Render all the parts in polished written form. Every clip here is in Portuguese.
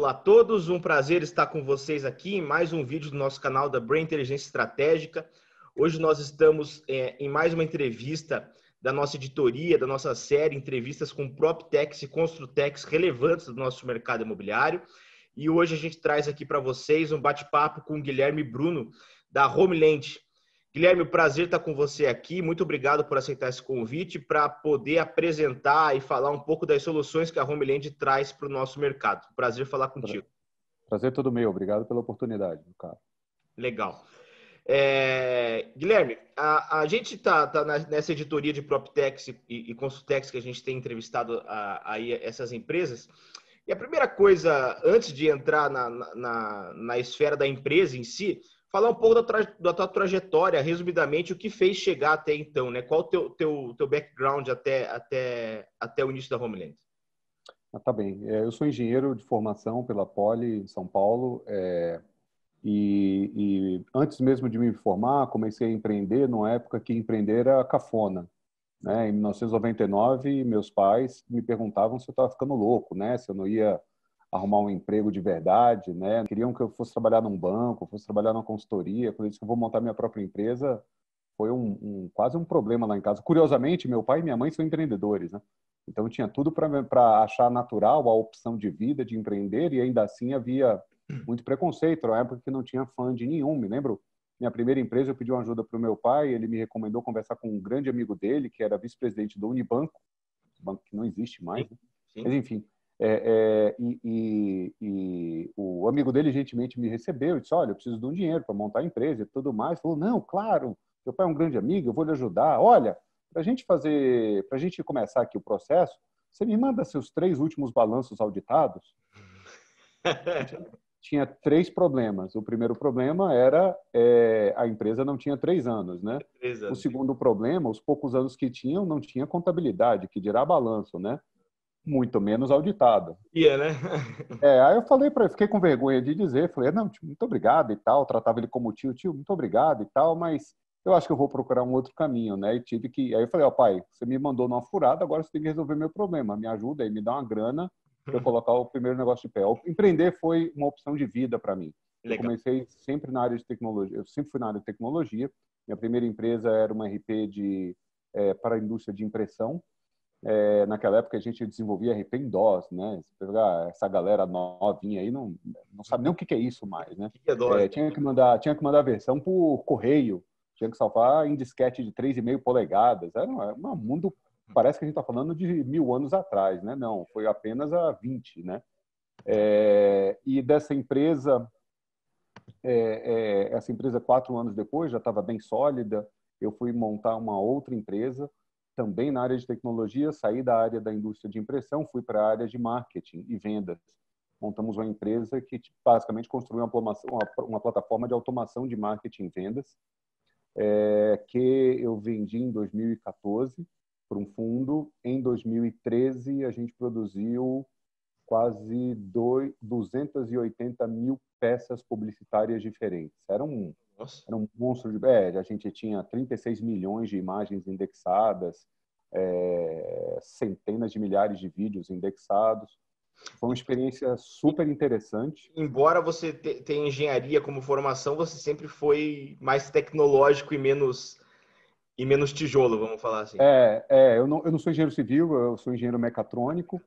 Olá a todos, um prazer estar com vocês aqui em mais um vídeo do nosso canal da Brain Inteligência Estratégica. Hoje nós estamos em mais uma entrevista da nossa editoria, da nossa série Entrevistas com PropTechs e Construtechs relevantes do nosso mercado imobiliário. E hoje a gente traz aqui para vocês um bate-papo com o Guilherme Bruno, da Homeland. Guilherme, o prazer estar com você aqui. Muito obrigado por aceitar esse convite para poder apresentar e falar um pouco das soluções que a Homeland traz para o nosso mercado. Prazer falar contigo. Prazer todo meu. Obrigado pela oportunidade, cara. Legal. Guilherme, a gente está nessa editoria de PropTechs e Construtechs que a gente tem entrevistado aí essas empresas. E a primeira coisa, antes de entrar na esfera da empresa em si, falar um pouco da tua trajetória, resumidamente, o que fez chegar até então, né? Qual o teu background até o início da Homeland? Tá bem. Eu sou engenheiro de formação pela Poli, em São Paulo. E antes mesmo de me formar, comecei a empreender numa época que empreender era cafona. Né? Em 1999, meus pais me perguntavam se eu estava ficando louco, né? Se eu não ia arrumar um emprego de verdade, né? Queriam que eu fosse trabalhar num banco, fosse trabalhar numa consultoria. Quando eu disse que eu vou montar minha própria empresa, foi quase um problema lá em casa. Curiosamente, meu pai e minha mãe são empreendedores, né? Então tinha tudo para achar natural a opção de vida de empreender, e ainda assim havia muito preconceito. Na época que não tinha funding nenhum, me lembro. Minha primeira empresa, eu pedi uma ajuda para o meu pai, ele me recomendou conversar com um grande amigo dele, que era vice-presidente do Unibanco, banco que não existe mais, né? Sim. Mas enfim. O amigo dele gentilmente me recebeu e disse: olha, eu preciso de um dinheiro para montar a empresa e tudo mais. Falou: não, claro, seu pai é um grande amigo, eu vou lhe ajudar. Olha, para a gente começar aqui o processo, você me manda seus 3 últimos balanços auditados. Tinha 3 problemas. O primeiro problema era a empresa não tinha 3 anos, né? 3 anos. O segundo problema, os poucos anos que tinham, não tinha contabilidade, que dirá balanço, né? Muito menos auditado. Né? Aí eu falei para ele, fiquei com vergonha de dizer, falei: não, tio, muito obrigado e tal, tratava ele como tio, muito obrigado e tal, mas eu acho que eu vou procurar um outro caminho, né? Aí eu falei: ó, pai, você me mandou numa furada, agora você tem que resolver meu problema, me ajuda aí, me dá uma grana para eu colocar o primeiro negócio de pé. Empreender foi uma opção de vida para mim. Legal. Eu comecei sempre na área de tecnologia, eu sempre fui na área de tecnologia. Minha primeira empresa era uma RP para a indústria de impressão. Naquela época a gente desenvolvia RP em DOS, né? Essa galera novinha aí não sabe nem o que é isso mais, né? Que é DOS? Tinha que mandar a versão por correio, tinha que salvar em disquete de 3,5 polegadas. Era um mundo, parece que a gente está falando de 1000 anos atrás, né? Não, foi apenas há 20, né? E dessa empresa, essa empresa 4 anos depois já estava bem sólida. Eu fui montar uma outra empresa também na área de tecnologia, saí da área da indústria de impressão, fui para a área de marketing e vendas. Montamos uma empresa que basicamente construiu uma plataforma de automação de marketing e vendas, que eu vendi em 2014 para um fundo. Em 2013, a gente produziu quase 280 mil peças publicitárias diferentes. Era um monstro de... a gente tinha 36 milhões de imagens indexadas, centenas de milhares de vídeos indexados. Foi uma experiência super interessante. Embora você tenha engenharia como formação, você sempre foi mais tecnológico e menos tijolo, vamos falar assim. Eu não sou engenheiro civil, eu sou engenheiro mecatrônico,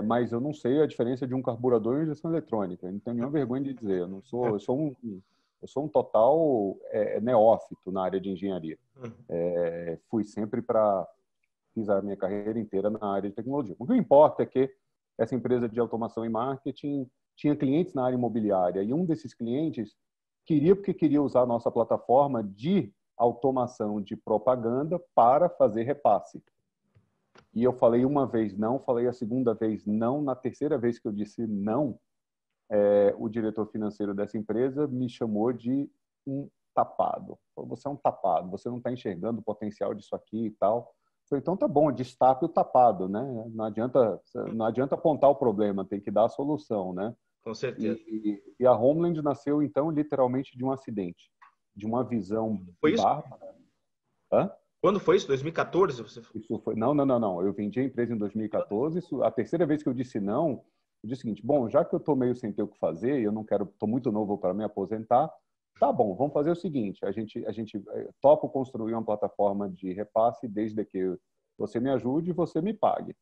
mas eu não sei a diferença de um carburador e uma injeção eletrônica. Eu não tenho nenhuma vergonha de dizer. Eu sou um total neófito na área de engenharia. Fiz a minha carreira inteira na área de tecnologia. O que importa é que essa empresa de automação e marketing tinha clientes na área imobiliária, e um desses clientes queria usar a nossa plataforma de automação de propaganda para fazer repasse. E eu falei uma vez não, falei a segunda vez não, na terceira vez que eu disse não, o diretor financeiro dessa empresa me chamou de um tapado. Você é um tapado, você não está enxergando o potencial disso aqui e tal. Falei: então tá bom, destape o tapado, né? Não adianta apontar o problema, tem que dar a solução, né? Com certeza. E a Homeland nasceu, então, literalmente de um acidente, de uma visão bárbara. Hã? Quando foi isso? 2014? Isso foi... Não. Eu vendi a empresa em 2014. A terceira vez que eu disse não, Eu disse o seguinte, bom, já que eu estou meio sem ter o que fazer, eu não quero, estou muito novo para me aposentar, tá bom, vamos fazer o seguinte, a gente topa construir uma plataforma de repasse desde que você me ajude e você me pague.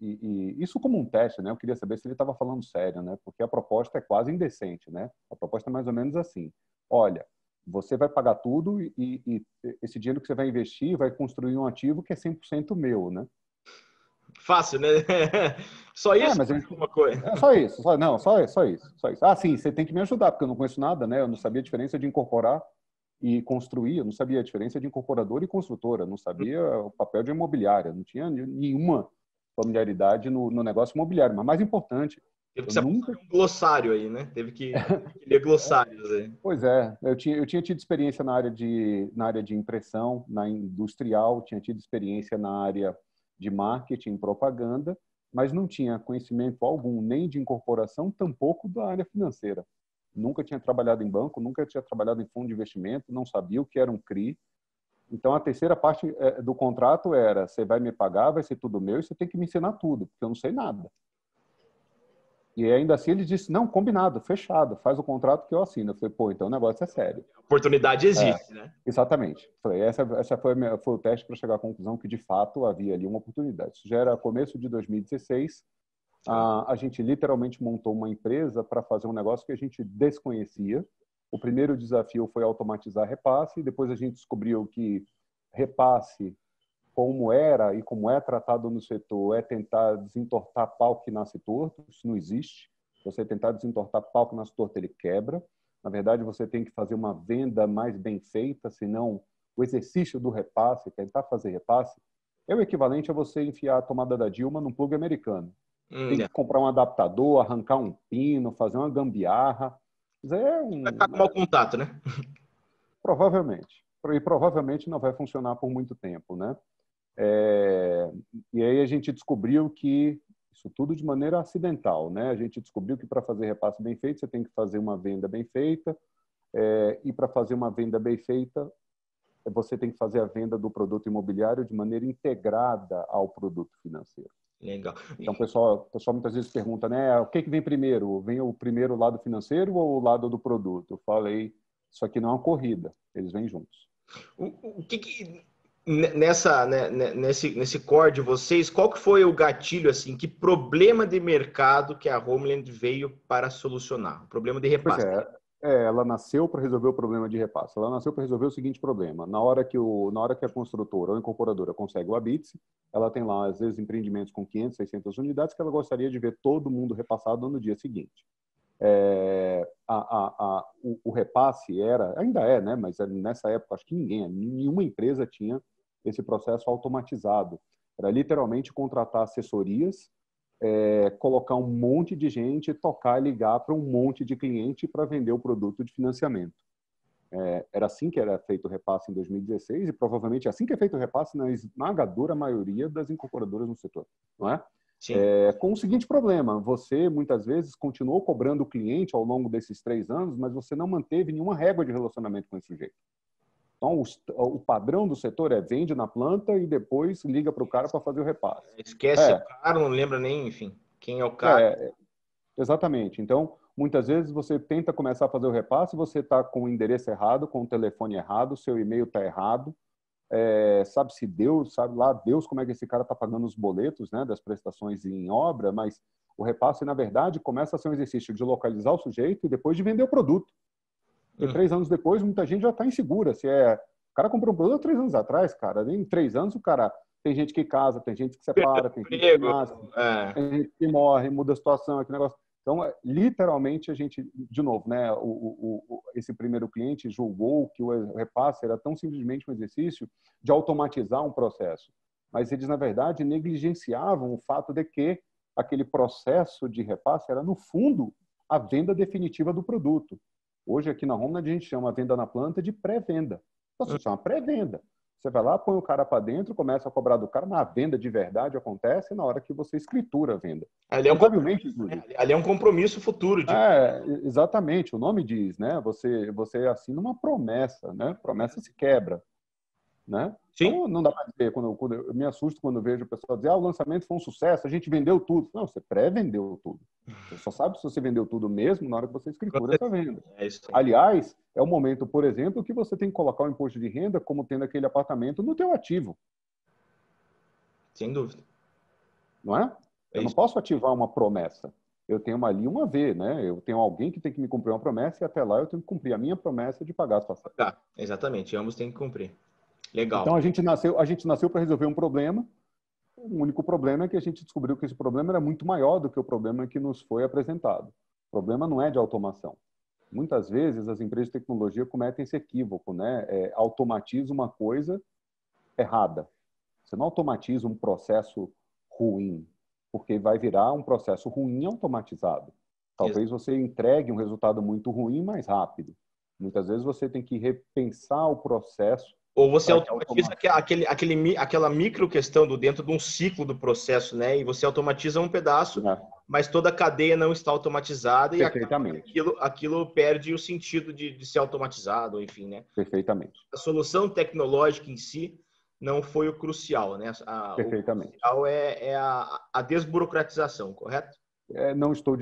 E isso como um teste, né? Eu queria saber se ele estava falando sério, né? Porque a proposta é quase indecente, né? A proposta é mais ou menos assim, olha, você vai pagar tudo e esse dinheiro que você vai investir vai construir um ativo que é 100% meu, né? Fácil, né? Só isso? Mas Uma coisa. é só isso. Não, só isso. Ah, sim, você tem que me ajudar, porque eu não conheço nada, né? Eu não sabia a diferença de incorporar e construir. Eu não sabia a diferença de incorporadora e construtora. Eu não sabia o papel de imobiliária. Não tinha nenhuma familiaridade no negócio imobiliário. Mas mais importante, Teve que eu se nunca... apostar um glossário aí, né? Teve que ler glossários aí. Pois é, eu tinha tido experiência na área de impressão, na industrial, tinha tido experiência na área de marketing, propaganda, mas não tinha conhecimento algum nem de incorporação, tampouco da área financeira. Nunca tinha trabalhado em banco, nunca tinha trabalhado em fundo de investimento, não sabia o que era um CRI. Então, a terceira parte do contrato era, você vai me pagar, vai ser tudo meu e você tem que me ensinar tudo, porque eu não sei nada. E ainda assim ele disse, não, combinado, fechado, faz o contrato que eu assino. Eu falei, pô, então o negócio é sério. A oportunidade existe, né? Exatamente. Essa foi o teste para chegar à conclusão que, de fato, havia ali uma oportunidade. Isso já era começo de 2016. A gente literalmente montou uma empresa para fazer um negócio que a gente desconhecia. O primeiro desafio foi automatizar repasse. Depois a gente descobriu que repasse, como era e como é tratado no setor, é tentar desentortar pau que nasce torto. Isso não existe. Você tentar desentortar pau que nasce torto, ele quebra. Na verdade, você tem que fazer uma venda mais bem feita, senão o exercício do repasse, tentar fazer repasse, é o equivalente a você enfiar a tomada da Dilma num plug americano. Tem que comprar um adaptador, arrancar um pino, fazer uma gambiarra. Vai ficar com mau contato, né? Provavelmente. E provavelmente não vai funcionar por muito tempo, né? E aí a gente descobriu que isso tudo de maneira acidental, né? A gente descobriu que para fazer repasse bem feito você tem que fazer uma venda bem feita, e para fazer uma venda bem feita você tem que fazer a venda do produto imobiliário de maneira integrada ao produto financeiro. Legal. Então o pessoal muitas vezes pergunta, né? O que vem primeiro? Vem o primeiro lado financeiro ou o lado do produto? Eu falei, isso aqui não é uma corrida, eles vêm juntos. O que nesse core de vocês, qual que foi o gatilho, assim, que problema de mercado que a Homeland veio para solucionar? O problema de repasse. Ela nasceu para resolver o problema de repasse. Ela nasceu para resolver o seguinte problema. Na hora que a construtora ou a incorporadora consegue o habite, ela tem lá, às vezes, empreendimentos com 500, 600 unidades que ela gostaria de ver todo mundo repassado no dia seguinte. O repasse ainda é, né? Mas nessa época, acho que nenhuma empresa tinha esse processo automatizado. Era literalmente contratar assessorias, colocar um monte de gente, tocar e ligar para um monte de cliente para vender o produto de financiamento. Era assim que era feito o repasse em 2016 e provavelmente assim que é feito o repasse na esmagadora maioria das incorporadoras no setor, não é? Com o seguinte problema, você muitas vezes continuou cobrando o cliente ao longo desses 3 anos, mas você não manteve nenhuma régua de relacionamento com esse sujeito. Então, o padrão do setor vende na planta e depois liga para o cara para fazer o repasse. Esquece o cara, não lembra nem, enfim, quem é o cara. Exatamente. Então, muitas vezes você tenta começar a fazer o repasse, você está com o endereço errado, com o telefone errado, seu e-mail está errado. Sabe-se Deus, sabe lá Deus como é que esse cara está pagando os boletos, né, das prestações em obra, mas o repasse, na verdade, começa a ser um exercício de localizar o sujeito e depois de vender o produto. E 3 anos depois, muita gente já está insegura. O cara comprou um produto há 3 anos atrás, cara. Em 3 anos, o cara... Tem gente que casa, tem gente que separa, tem gente que nasce, tem gente que morre, muda a situação, aquele negócio. Então, literalmente, a gente, de novo, né, esse primeiro cliente julgou que o repasse era tão simplesmente um exercício de automatizar um processo. Mas eles, na verdade, negligenciavam o fato de que aquele processo de repasse era, no fundo, a venda definitiva do produto. Hoje, aqui na Homeland, a gente chama a venda na planta de pré-venda. Então, isso é uma pré-venda. Você vai lá, põe o cara para dentro, começa a cobrar do cara, mas a venda de verdade acontece na hora que você escritura a venda. Ali é um compromisso futuro. Exatamente, o nome diz, né? Você assina uma promessa, né? Promessa se quebra. né? Sim. Então, não dá para dizer, eu me assusto quando eu vejo o pessoal dizer, o lançamento foi um sucesso, a gente vendeu tudo. Não, você pré-vendeu tudo. Você só sabe se você vendeu tudo mesmo na hora que você escritura essa venda. É isso aí. Aliás, é o momento, por exemplo, que você tem que colocar o imposto de renda como tendo aquele apartamento no teu ativo. Sem dúvida. Não é? Eu não posso ativar uma promessa. Eu tenho ali uma V, né? Eu tenho alguém que tem que me cumprir uma promessa e até lá eu tenho que cumprir a minha promessa de pagar as passagens. Tá, exatamente. Ambos têm que cumprir. Legal. Então a gente nasceu para resolver um problema. O único problema é que a gente descobriu que esse problema era muito maior do que o problema que nos foi apresentado. O problema não é de automação. Muitas vezes as empresas de tecnologia cometem esse equívoco, né? Automatiza uma coisa errada. Você não automatiza um processo ruim, porque vai virar um processo ruim automatizado. Talvez você entregue um resultado muito ruim mais rápido. Muitas vezes você tem que repensar o processo. Ou você automatiza aquela micro questão dentro de um ciclo do processo, né? E você automatiza um pedaço, mas toda a cadeia não está automatizada e aquilo perde o sentido de ser automatizado, enfim, né? Perfeitamente. A solução tecnológica em si não foi o crucial, né? Perfeitamente. O crucial é a desburocratização, correto? Não estou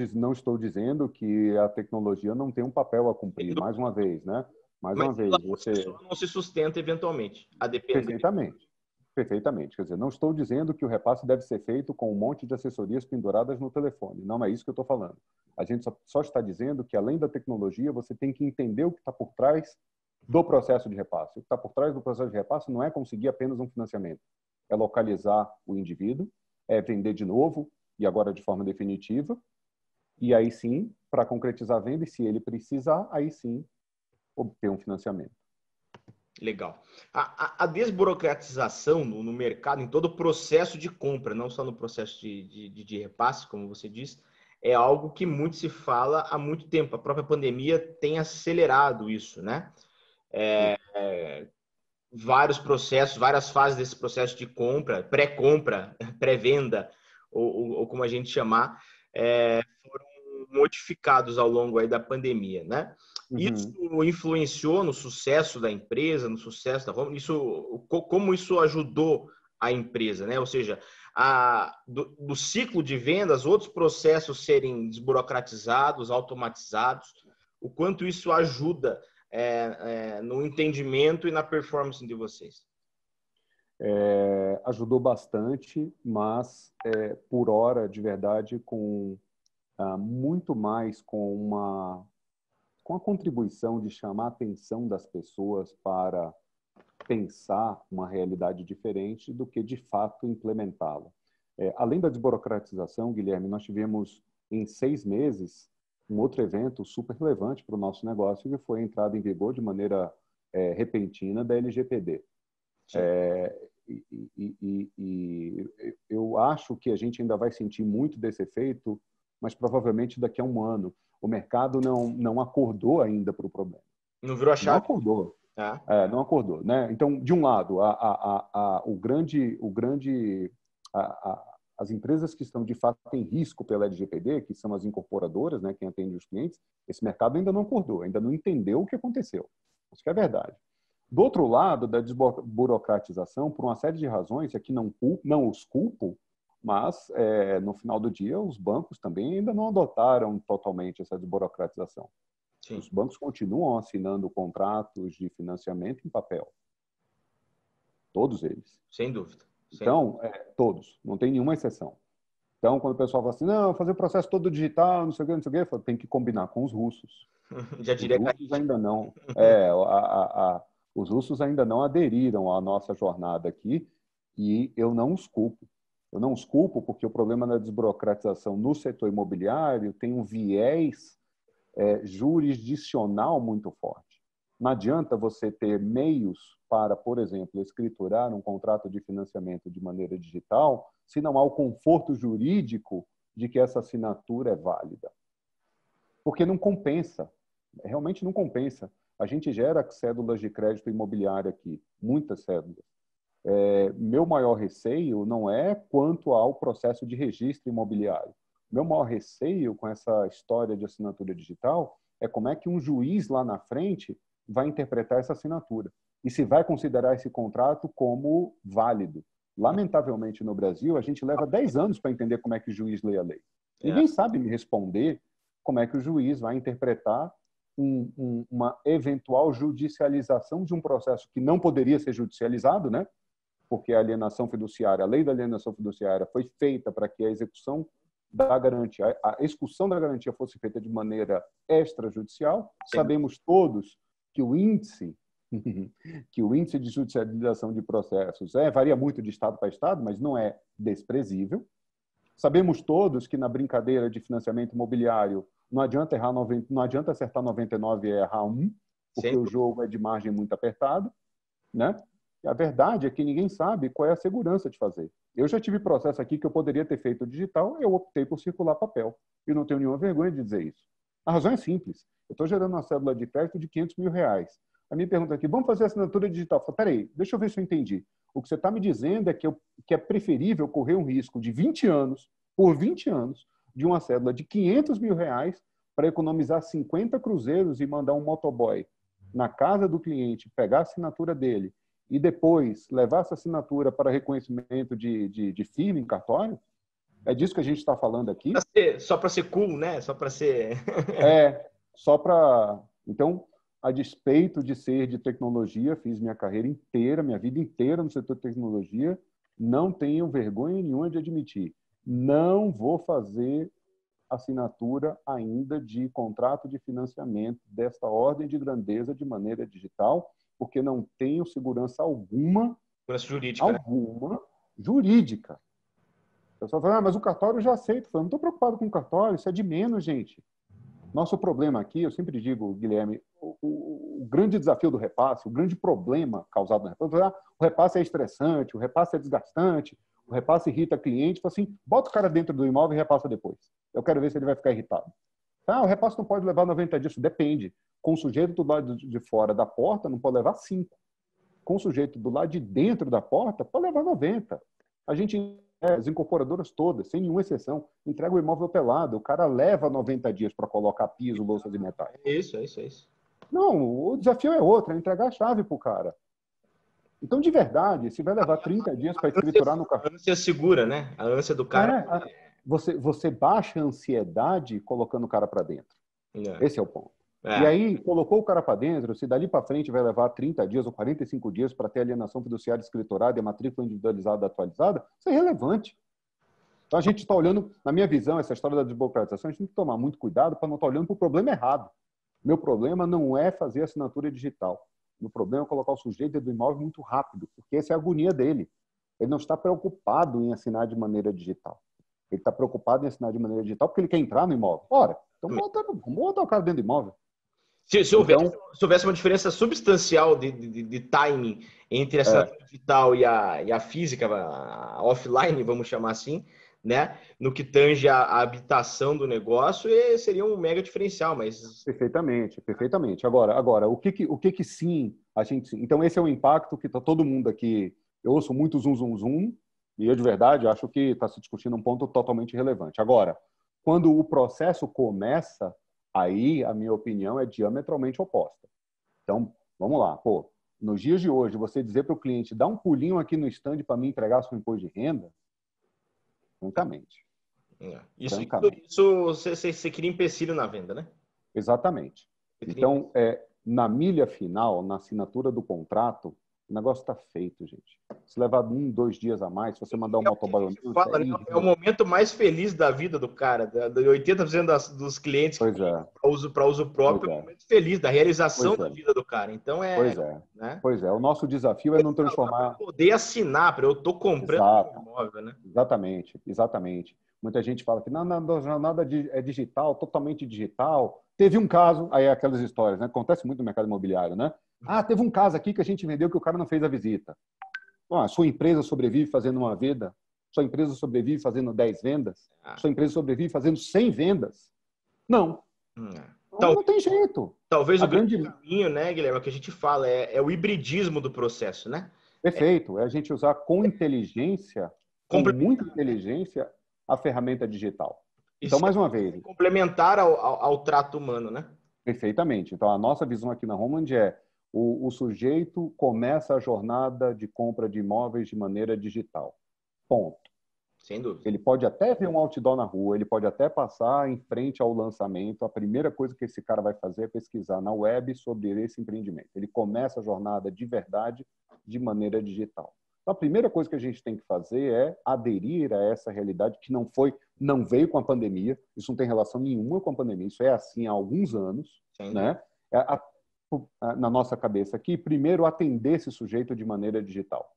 dizendo que a tecnologia não tem um papel a cumprir, mais uma vez, né? Mais uma vez, você não se sustenta eventualmente, a depender. Perfeitamente. Perfeitamente. Quer dizer, não estou dizendo que o repasse deve ser feito com um monte de assessorias penduradas no telefone. Não é isso que eu estou falando. A gente só está dizendo que, além da tecnologia, você tem que entender o que está por trás do processo de repasse. O que está por trás do processo de repasse não é conseguir apenas um financiamento. É localizar o indivíduo, é vender de novo, e agora de forma definitiva, e aí sim, para concretizar a venda, e se ele precisar, aí sim, obter um financiamento. Legal. A desburocratização no mercado, em todo o processo de compra, não só no processo de repasse, como você disse, é algo que muito se fala há muito tempo. A própria pandemia tem acelerado isso, né? Vários processos, várias fases desse processo de compra, pré-venda, ou como a gente chamar, foram modificados ao longo aí da pandemia, né? Isso influenciou no sucesso da empresa, no sucesso da Home? Como isso ajudou a empresa, né? Ou seja, do ciclo de vendas, outros processos serem desburocratizados, automatizados, o quanto isso ajuda no entendimento e na performance de vocês? Ajudou bastante, mas por hora, de verdade, com muito mais com a contribuição de chamar a atenção das pessoas para pensar uma realidade diferente do que, de fato, implementá-la. Além da desburocratização, Guilherme, nós tivemos, em 6 meses, um outro evento super relevante para o nosso negócio, que foi a entrada em vigor de maneira repentina da LGPD. E eu acho que a gente ainda vai sentir muito desse efeito, mas provavelmente daqui a um ano. O mercado não acordou ainda para o problema. Não virou a chave? Não acordou. Não acordou, né? Então, de um lado, as empresas que estão de fato em risco pela LGPD, que são as incorporadoras, né, quem atende os clientes, esse mercado ainda não acordou, ainda não entendeu o que aconteceu. Isso que é verdade. Do outro lado, da desburocratização, por uma série de razões, aqui não os culpo, mas no final do dia os bancos também ainda não adotaram totalmente essa desburocratização. Sim. Os bancos continuam assinando contratos de financiamento em papel. Todos eles. Sem dúvida. Então, todos. Não tem nenhuma exceção. Então, quando o pessoal fala assim, não, fazer o processo todo digital, não sei o que, tem que combinar com os russos. Já diria os russos ainda não. Os russos ainda não aderiram à nossa jornada aqui e eu não os culpo. Eu não os culpo porque o problema da desburocratização no setor imobiliário tem um viés jurisdicional muito forte. Não adianta você ter meios para, por exemplo, escriturar um contrato de financiamento de maneira digital se não há o conforto jurídico de que essa assinatura é válida. Porque não compensa. Realmente não compensa. A gente gera cédulas de crédito imobiliário aqui, muitas cédulas. Meu maior receio não é quanto ao processo de registro imobiliário. Meu maior receio com essa história de assinatura digital é como é que um juiz lá na frente vai interpretar essa assinatura. e se vai considerar esse contrato como válido. Lamentavelmente, no Brasil, a gente leva 10 anos para entender como é que o juiz lê a lei. Ninguém sabe me responder como é que o juiz vai interpretar uma eventual judicialização de um processo que não poderia ser judicializado, né? Porque a alienação fiduciária, a lei da alienação fiduciária foi feita para que a execução da garantia, a execução da garantia fosse feita de maneira extrajudicial. Sim. Sabemos todos que o índice de judicialização de processos varia muito de estado para estado, mas não é desprezível. Sabemos todos que na brincadeira de financiamento imobiliário não adianta acertar 99 e errar 1, porque o jogo é de margem muito apertada, né? E a verdade é que ninguém sabe qual é a segurança de fazer. Eu já tive processo aqui que eu poderia ter feito digital, eu optei por circular papel. E não tenho nenhuma vergonha de dizer isso. A razão é simples. Eu estou gerando uma cédula de crédito de R$500 mil. A minha pergunta aqui, vamos fazer assinatura digital? Eu falo, peraí, deixa eu ver se eu entendi. O que você está me dizendo é que é preferível correr um risco de 20 anos, por 20 anos, de uma cédula de R$500 mil para economizar 50 cruzeiros e mandar um motoboy na casa do cliente, pegar a assinatura dele e depois levar essa assinatura para reconhecimento de firma em cartório? É disso que a gente está falando aqui? Só para ser cool, né? Só para ser... só para... Então, a despeito de ser de tecnologia, fiz minha carreira inteira, minha vida inteira no setor de tecnologia, não tenho vergonha nenhuma de admitir. Não vou fazer assinatura ainda de contrato de financiamento desta ordem de grandeza de maneira digital, porque não tenho segurança alguma jurídica. O pessoal fala, mas o cartório eu já aceito. Eu não estou preocupado com o cartório, isso é de menos, gente. Nosso problema aqui, eu sempre digo, Guilherme, o grande desafio do repasse, o grande problema causado no repasse, o repasse é estressante, o repasse é desgastante, o repasse irrita cliente, fala assim, bota o cara dentro do imóvel e repassa depois. Eu quero ver se ele vai ficar irritado. O repasse não pode levar 90 dias, depende. Com o sujeito do lado de fora da porta, não pode levar 5. Com o sujeito do lado de dentro da porta, pode levar 90. A gente, as incorporadoras todas, sem nenhuma exceção, entrega o imóvel pelado. O cara leva 90 dias para colocar piso, louças e metais. É isso. Não, o desafio é outro, é entregar a chave para o cara. Então, de verdade, se vai levar 30 dias para escriturar no cartão... A ânsia segura, né? A ânsia do cara... Você baixa a ansiedade colocando o cara para dentro. Esse é o ponto. É. E aí, colocou o cara para dentro, se dali para frente vai levar 30 dias ou 45 dias para ter alienação fiduciária escriturada e a matrícula individualizada atualizada, isso é irrelevante. Então, a gente está olhando, na minha visão, essa história da desburocratização, a gente tem que tomar muito cuidado para não estar olhando para o problema errado. Meu problema não é fazer assinatura digital. Meu problema é colocar o sujeito dentro do imóvel muito rápido, porque essa é a agonia dele. Ele não está preocupado em assinar de maneira digital. Ele está preocupado em assinar de maneira digital porque ele quer entrar no imóvel. Ora, então vamos botar o cara dentro do imóvel. Se houvesse uma diferença substancial de timing entre essa digital e a física, a offline, vamos chamar assim, né? No que tange a habitação do negócio, seria um mega diferencial, mas... Perfeitamente. Agora, o que sim a gente... Então, esse é o impacto que está todo mundo aqui... Eu ouço muito zoom, e eu, de verdade, acho que está se discutindo um ponto totalmente relevante. Agora, quando o processo começa, aí a minha opinião é diametralmente oposta. Então, vamos lá. Nos dias de hoje, você dizer para o cliente, dá um pulinho aqui no stand para me entregar seu imposto de renda, francamente. Isso você cria empecilho na venda, né? Exatamente. Então, na milha final, na assinatura do contrato, o negócio está feito, gente. Se levar 1, 2 dias a mais, se você mandar um motoboy... É o momento mais feliz da vida do cara. 80% dos clientes que para uso próprio é o momento feliz da realização da vida do cara. Então Pois é. O nosso desafio é não transformar... Para poder assinar, para eu estou comprando um imóvel, né? Exatamente. Muita gente fala que a jornada é digital, totalmente digital. Teve um caso, aí aquelas histórias, né? Acontece muito no mercado imobiliário, né? Teve um caso aqui que a gente vendeu que o cara não fez a visita. Sua empresa sobrevive fazendo uma venda? Sua empresa sobrevive fazendo 10 vendas? Sua empresa sobrevive fazendo 100 vendas? Não. Não tem jeito. Talvez o grande caminho, né, Guilherme, que a gente fala é o hibridismo do processo, né? Perfeito. É a gente usar com inteligência, com muita inteligência, a ferramenta digital. Então, mais uma vez... Complementar ao trato humano, né? Perfeitamente. Então, a nossa visão aqui na Homeland é O sujeito começa a jornada de compra de imóveis de maneira digital. Ponto. Sem dúvida. Ele pode até ver um outdoor na rua, ele pode até passar em frente ao lançamento. A primeira coisa que esse cara vai fazer é pesquisar na web sobre esse empreendimento. Ele começa a jornada de verdade de maneira digital. Então, a primeira coisa que a gente tem que fazer é aderir a essa realidade que não veio com a pandemia. Isso não tem relação nenhuma com a pandemia. Isso é assim há alguns anos, né? Na nossa cabeça aqui, primeiro atender esse sujeito de maneira digital.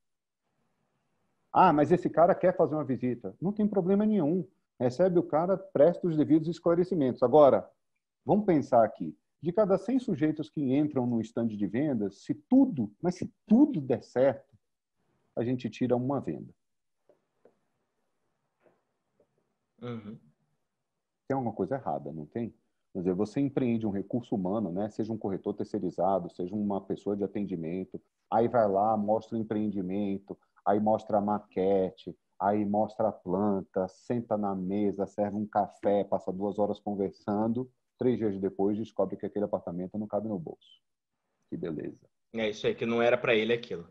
Ah, mas esse cara quer fazer uma visita. Não tem problema nenhum. Recebe o cara, presta os devidos esclarecimentos. Agora, vamos pensar aqui. De cada 100 sujeitos que entram no stand de vendas, se tudo der certo, a gente tira uma venda. Uhum. Tem alguma coisa errada, não tem? Quer dizer, você empreende um recurso humano, né? Seja um corretor terceirizado, seja uma pessoa de atendimento, aí vai lá, mostra o empreendimento, aí mostra a maquete, aí mostra a planta, senta na mesa, serve um café, passa 2 horas conversando, 3 dias depois descobre que aquele apartamento não cabe no bolso. Que beleza. É isso aí, que não era para ele aquilo.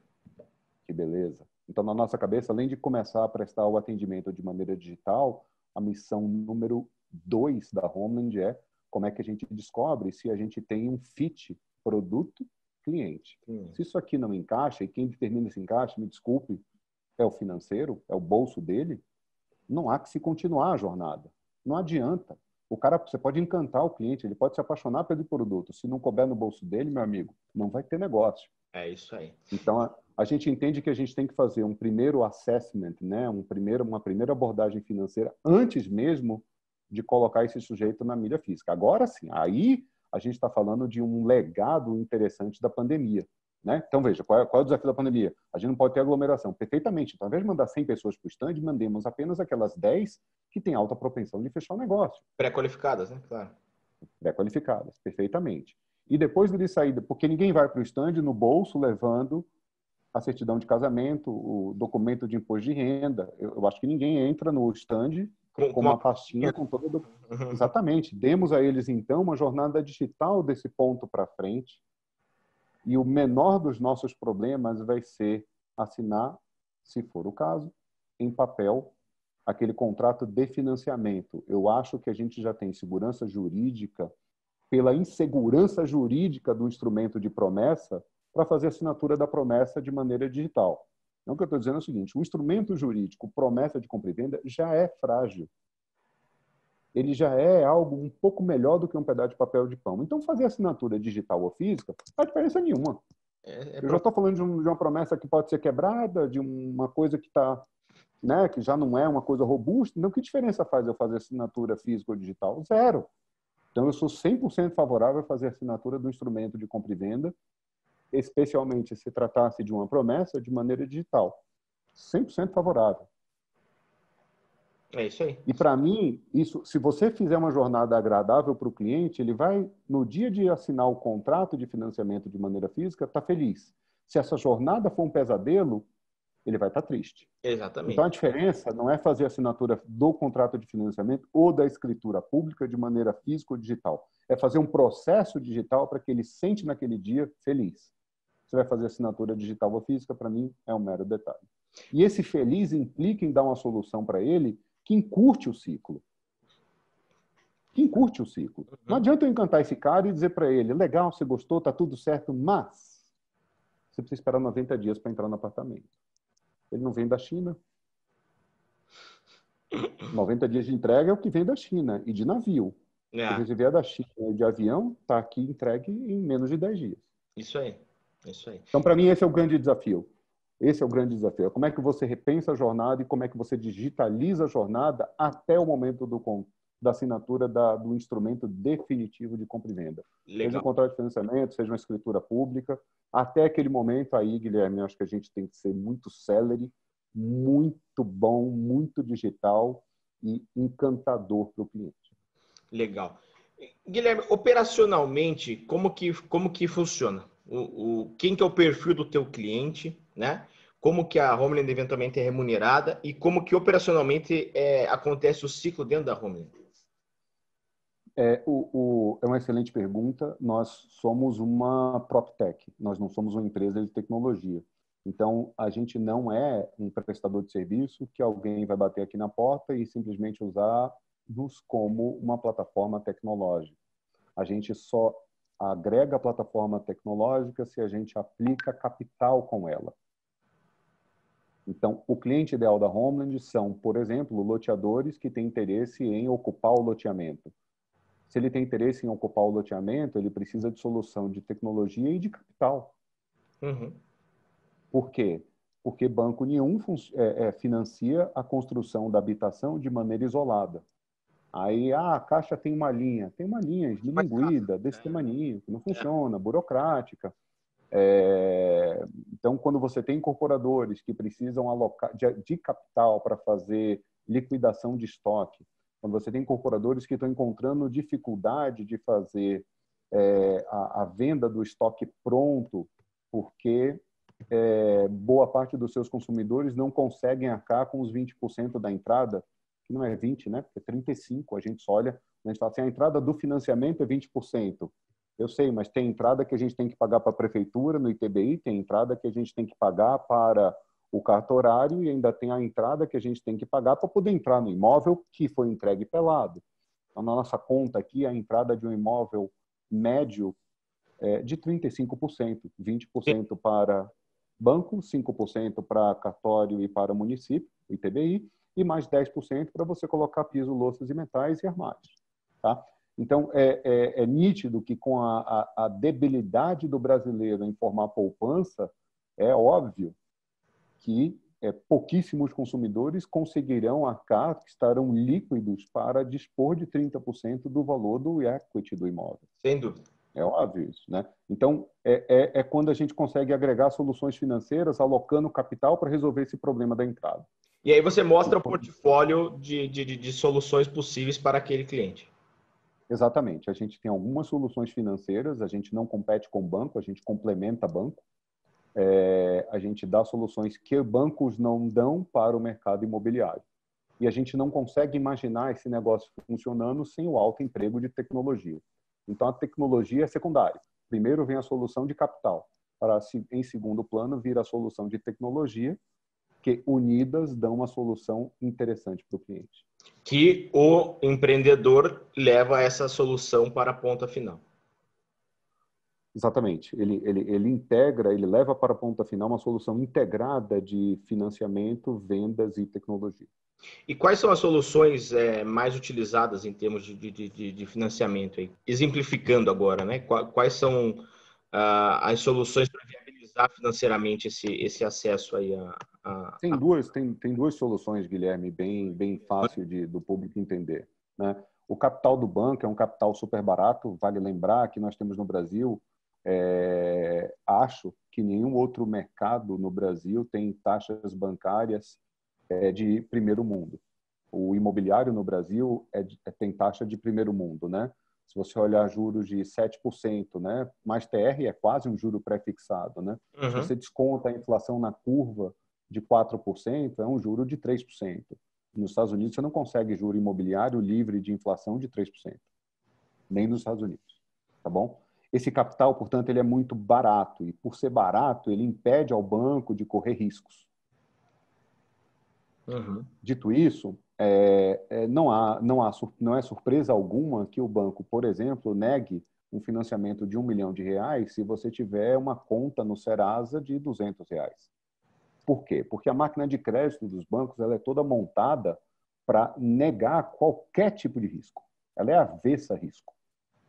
Que beleza. Então, na nossa cabeça, além de começar a prestar o atendimento de maneira digital, a missão número 2 da Homeland é como é que a gente descobre se a gente tem um fit produto-cliente. Se isso aqui não encaixa, e quem determina esse encaixe, me desculpe, é o financeiro, é o bolso dele, não há que se continuar a jornada. Não adianta. O cara, você pode encantar o cliente, ele pode se apaixonar pelo produto. Se não couber no bolso dele, meu amigo, não vai ter negócio. É isso aí. Então, a gente entende que a gente tem que fazer um primeiro assessment, né? uma primeira abordagem financeira antes mesmo de colocar esse sujeito na milha física. Agora sim, aí a gente está falando de um legado interessante da pandemia. Né? Então, veja, qual é o desafio da pandemia? A gente não pode ter aglomeração. Perfeitamente. Então, ao invés de mandar 100 pessoas para o stand, mandemos apenas aquelas 10 que têm alta propensão de fechar o negócio. Pré-qualificadas, né? Claro. Pré-qualificadas, perfeitamente. E depois dele sair, porque ninguém vai para o stand no bolso levando a certidão de casamento, o documento de imposto de renda. Eu acho que ninguém entra no stand com uma pastinha com todo... Exatamente. Demos a eles, então, uma jornada digital desse ponto para frente. E o menor dos nossos problemas vai ser assinar, se for o caso, em papel, aquele contrato de financiamento. Eu acho que a gente já tem segurança jurídica, pela insegurança jurídica do instrumento de promessa, para fazer a assinatura da promessa de maneira digital. Então, o que eu estou dizendo é o seguinte, o instrumento jurídico, promessa de compra e venda, já é frágil. Ele já é algo um pouco melhor do que um pedaço de papel de pão. Então, fazer assinatura digital ou física não faz diferença nenhuma. Eu já estou falando de uma promessa que pode ser quebrada, de uma coisa que está, né, que já não é uma coisa robusta. Então, que diferença faz eu fazer assinatura física ou digital? Zero. Então, eu sou 100% favorável a fazer assinatura do instrumento de compra e venda, especialmente se tratasse de uma promessa de maneira digital. 100% favorável. É isso aí. E para mim, isso, se você fizer uma jornada agradável para o cliente, ele vai, no dia de assinar o contrato de financiamento de maneira física, estar feliz. Se essa jornada for um pesadelo, ele vai estar triste. Exatamente. Então, a diferença não é fazer a assinatura do contrato de financiamento ou da escritura pública de maneira física ou digital. É fazer um processo digital para que ele sente naquele dia feliz. Você vai fazer assinatura digital ou física, para mim, é um mero detalhe. E esse feliz implica em dar uma solução para ele que encurte o ciclo. Não adianta eu encantar esse cara e dizer para ele, legal, você gostou, tá tudo certo, mas você precisa esperar 90 dias para entrar no apartamento. Ele não vem da China. 90 dias de entrega é o que vem da China, e de navio. É. Se vier da China de avião, está aqui entregue em menos de 10 dias. Isso aí. Isso aí. Então, para mim, esse é o grande desafio. Esse é o grande desafio. Como é que você repensa a jornada e como é que você digitaliza a jornada até o momento da assinatura do instrumento definitivo de compra e venda. Legal. Seja um contrato de financiamento, seja uma escritura pública. Até aquele momento aí, Guilherme, acho que a gente tem que ser muito célere, muito bom, muito digital e encantador para o cliente. Legal. Guilherme, operacionalmente, como que funciona? Quem que é o perfil do teu cliente, né? Como que a Homeland eventualmente é remunerada e como que operacionalmente acontece o ciclo dentro da Homeland? É uma excelente pergunta. Nós somos uma PropTech, nós não somos uma empresa de tecnologia. Então, a gente não é um prestador de serviço que alguém vai bater aqui na porta e simplesmente usar-nos como uma plataforma tecnológica. A gente só agrega a plataforma tecnológica se a gente aplica capital com ela. Então, o cliente ideal da Homeland são, por exemplo, loteadores que têm interesse em ocupar o loteamento. Se ele tem interesse em ocupar o loteamento, ele precisa de solução de tecnologia e de capital. Uhum. Por quê? Porque banco nenhum financia a construção da habitação de maneira isolada. Aí, a Caixa tem uma linha Mais fácil, esmilinguida, desse né? tamaninho, que não É. funciona, burocrática. Então, quando você tem incorporadores que precisam alocar de capital para fazer liquidação de estoque, quando você tem incorporadores que estão encontrando dificuldade de fazer a venda do estoque pronto, porque boa parte dos seus consumidores não conseguem arcar com os 20% da entrada, que não é 20, né? Porque é 35, a gente só olha, a gente fala assim, a entrada do financiamento é 20%. Eu sei, mas tem entrada que a gente tem que pagar para a prefeitura no ITBI, tem entrada que a gente tem que pagar para o cartorário e ainda tem a entrada que a gente tem que pagar para poder entrar no imóvel que foi entregue pelado. Então, na nossa conta aqui, a entrada de um imóvel médio é de 35%, 20% para banco, 5% para cartório e para município, o ITBI, e mais 10% para você colocar piso, louças e metais e armários. Tá? Então, é nítido que com a debilidade do brasileiro em formar poupança, é óbvio que pouquíssimos consumidores conseguirão arcar, que estarão líquidos para dispor de 30% do valor do equity do imóvel. Sem dúvida. É óbvio isso, né? Então, quando a gente consegue agregar soluções financeiras alocando capital para resolver esse problema da entrada. E aí você mostra o portfólio de soluções possíveis para aquele cliente. Exatamente. A gente tem algumas soluções financeiras, a gente não compete com banco, a gente complementa banco. A gente dá soluções que bancos não dão para o mercado imobiliário. E a gente não consegue imaginar esse negócio funcionando sem o alto emprego de tecnologia. Então, a tecnologia é secundária. Primeiro vem a solução de capital, para, em segundo plano, vir a solução de tecnologia, que unidas dão uma solução interessante para o cliente. Que o empreendedor leva essa solução para a ponta final. Exatamente. Ele integra, ele leva para a ponta final uma solução integrada de financiamento, vendas e tecnologia. E quais são as soluções mais utilizadas em termos de financiamento aí? Exemplificando agora, né? Quais são as soluções para viabilizar financeiramente esse acesso aí Tem duas soluções, Guilherme, bem fácil do público entender, né? O capital do banco é um capital super barato. Vale lembrar que nós temos no Brasil, acho que nenhum outro mercado no Brasil tem taxas bancárias de primeiro mundo. O imobiliário no Brasil tem taxa de primeiro mundo, né? Se você olhar juros de 7%, né? Mais TR é quase um juro pré-fixado, né? Uhum. Se você desconta a inflação na curva de 4%, é um juro de 3%. Nos Estados Unidos, você não consegue juro imobiliário livre de inflação de 3%. Nem nos Estados Unidos. Tá bom? Esse capital, portanto, ele é muito barato. E, por ser barato, ele impede ao banco de correr riscos. Uhum. Dito isso, não é surpresa alguma que o banco, por exemplo, negue um financiamento de R$1 milhão se você tiver uma conta no Serasa de R$200. Por quê? Porque a máquina de crédito dos bancos ela é toda montada para negar qualquer tipo de risco. Ela é avessa a risco.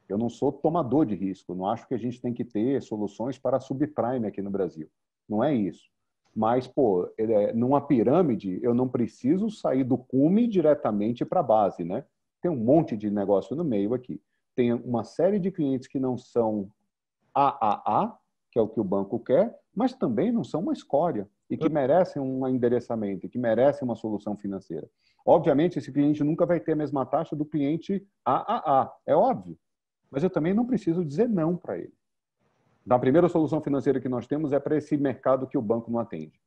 Eu não sou tomador de risco, não acho que a gente tem que ter soluções para subprime aqui no Brasil. Não é isso. Mas, numa pirâmide, eu não preciso sair do cume diretamente para a base, né? Tem um monte de negócio no meio aqui. Tem uma série de clientes que não são AAA, que é o que o banco quer, mas também não são uma escória e que merecem um endereçamento, e que merecem uma solução financeira. Obviamente, esse cliente nunca vai ter a mesma taxa do cliente AAA, é óbvio. Mas eu também não preciso dizer não para ele. A primeira solução financeira que nós temos é para esse mercado que o banco não atende.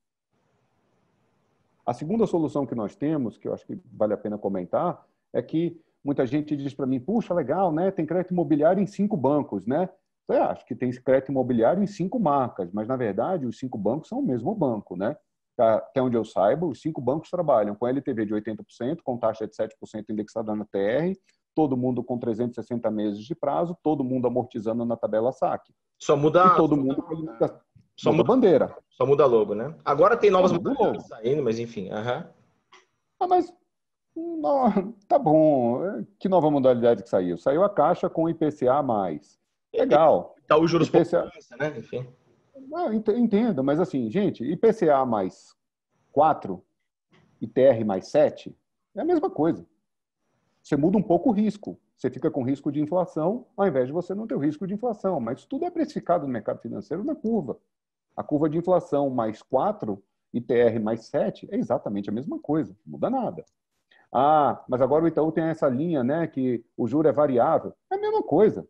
A segunda solução que nós temos, que eu acho que vale a pena comentar, é que muita gente diz para mim, puxa, legal, né? Tem crédito imobiliário em 5 bancos, né? Eu acho que tem crédito imobiliário em 5 marcas, mas, na verdade, os 5 bancos são o mesmo banco, né? Até onde eu saiba, os 5 bancos trabalham com LTV de 80%, com taxa de 7% indexada na TR, todo mundo com 360 meses de prazo, todo mundo amortizando na tabela saque. Só E muda, todo mundo só muda a muda, bandeira. só muda logo, né? Agora tem Só novas muda o modalidades logo. saindo, mas enfim. Aham. Ah, mas não, tá bom. Que nova modalidade que saiu? Saiu a Caixa com IPCA+. Legal. Tá os juros IPCA... poupança, né? Enfim. Não, entendo, mas assim, gente, IPCA mais 4 e TR mais 7 é a mesma coisa. Você muda um pouco o risco. Você fica com risco de inflação, ao invés de você não ter o risco de inflação. Mas tudo é precificado no mercado financeiro na curva. A curva de inflação mais 4 e TR mais 7 é exatamente a mesma coisa, não muda nada. Ah, mas agora o Itaú tem essa linha, né, que o juro é variável. É a mesma coisa.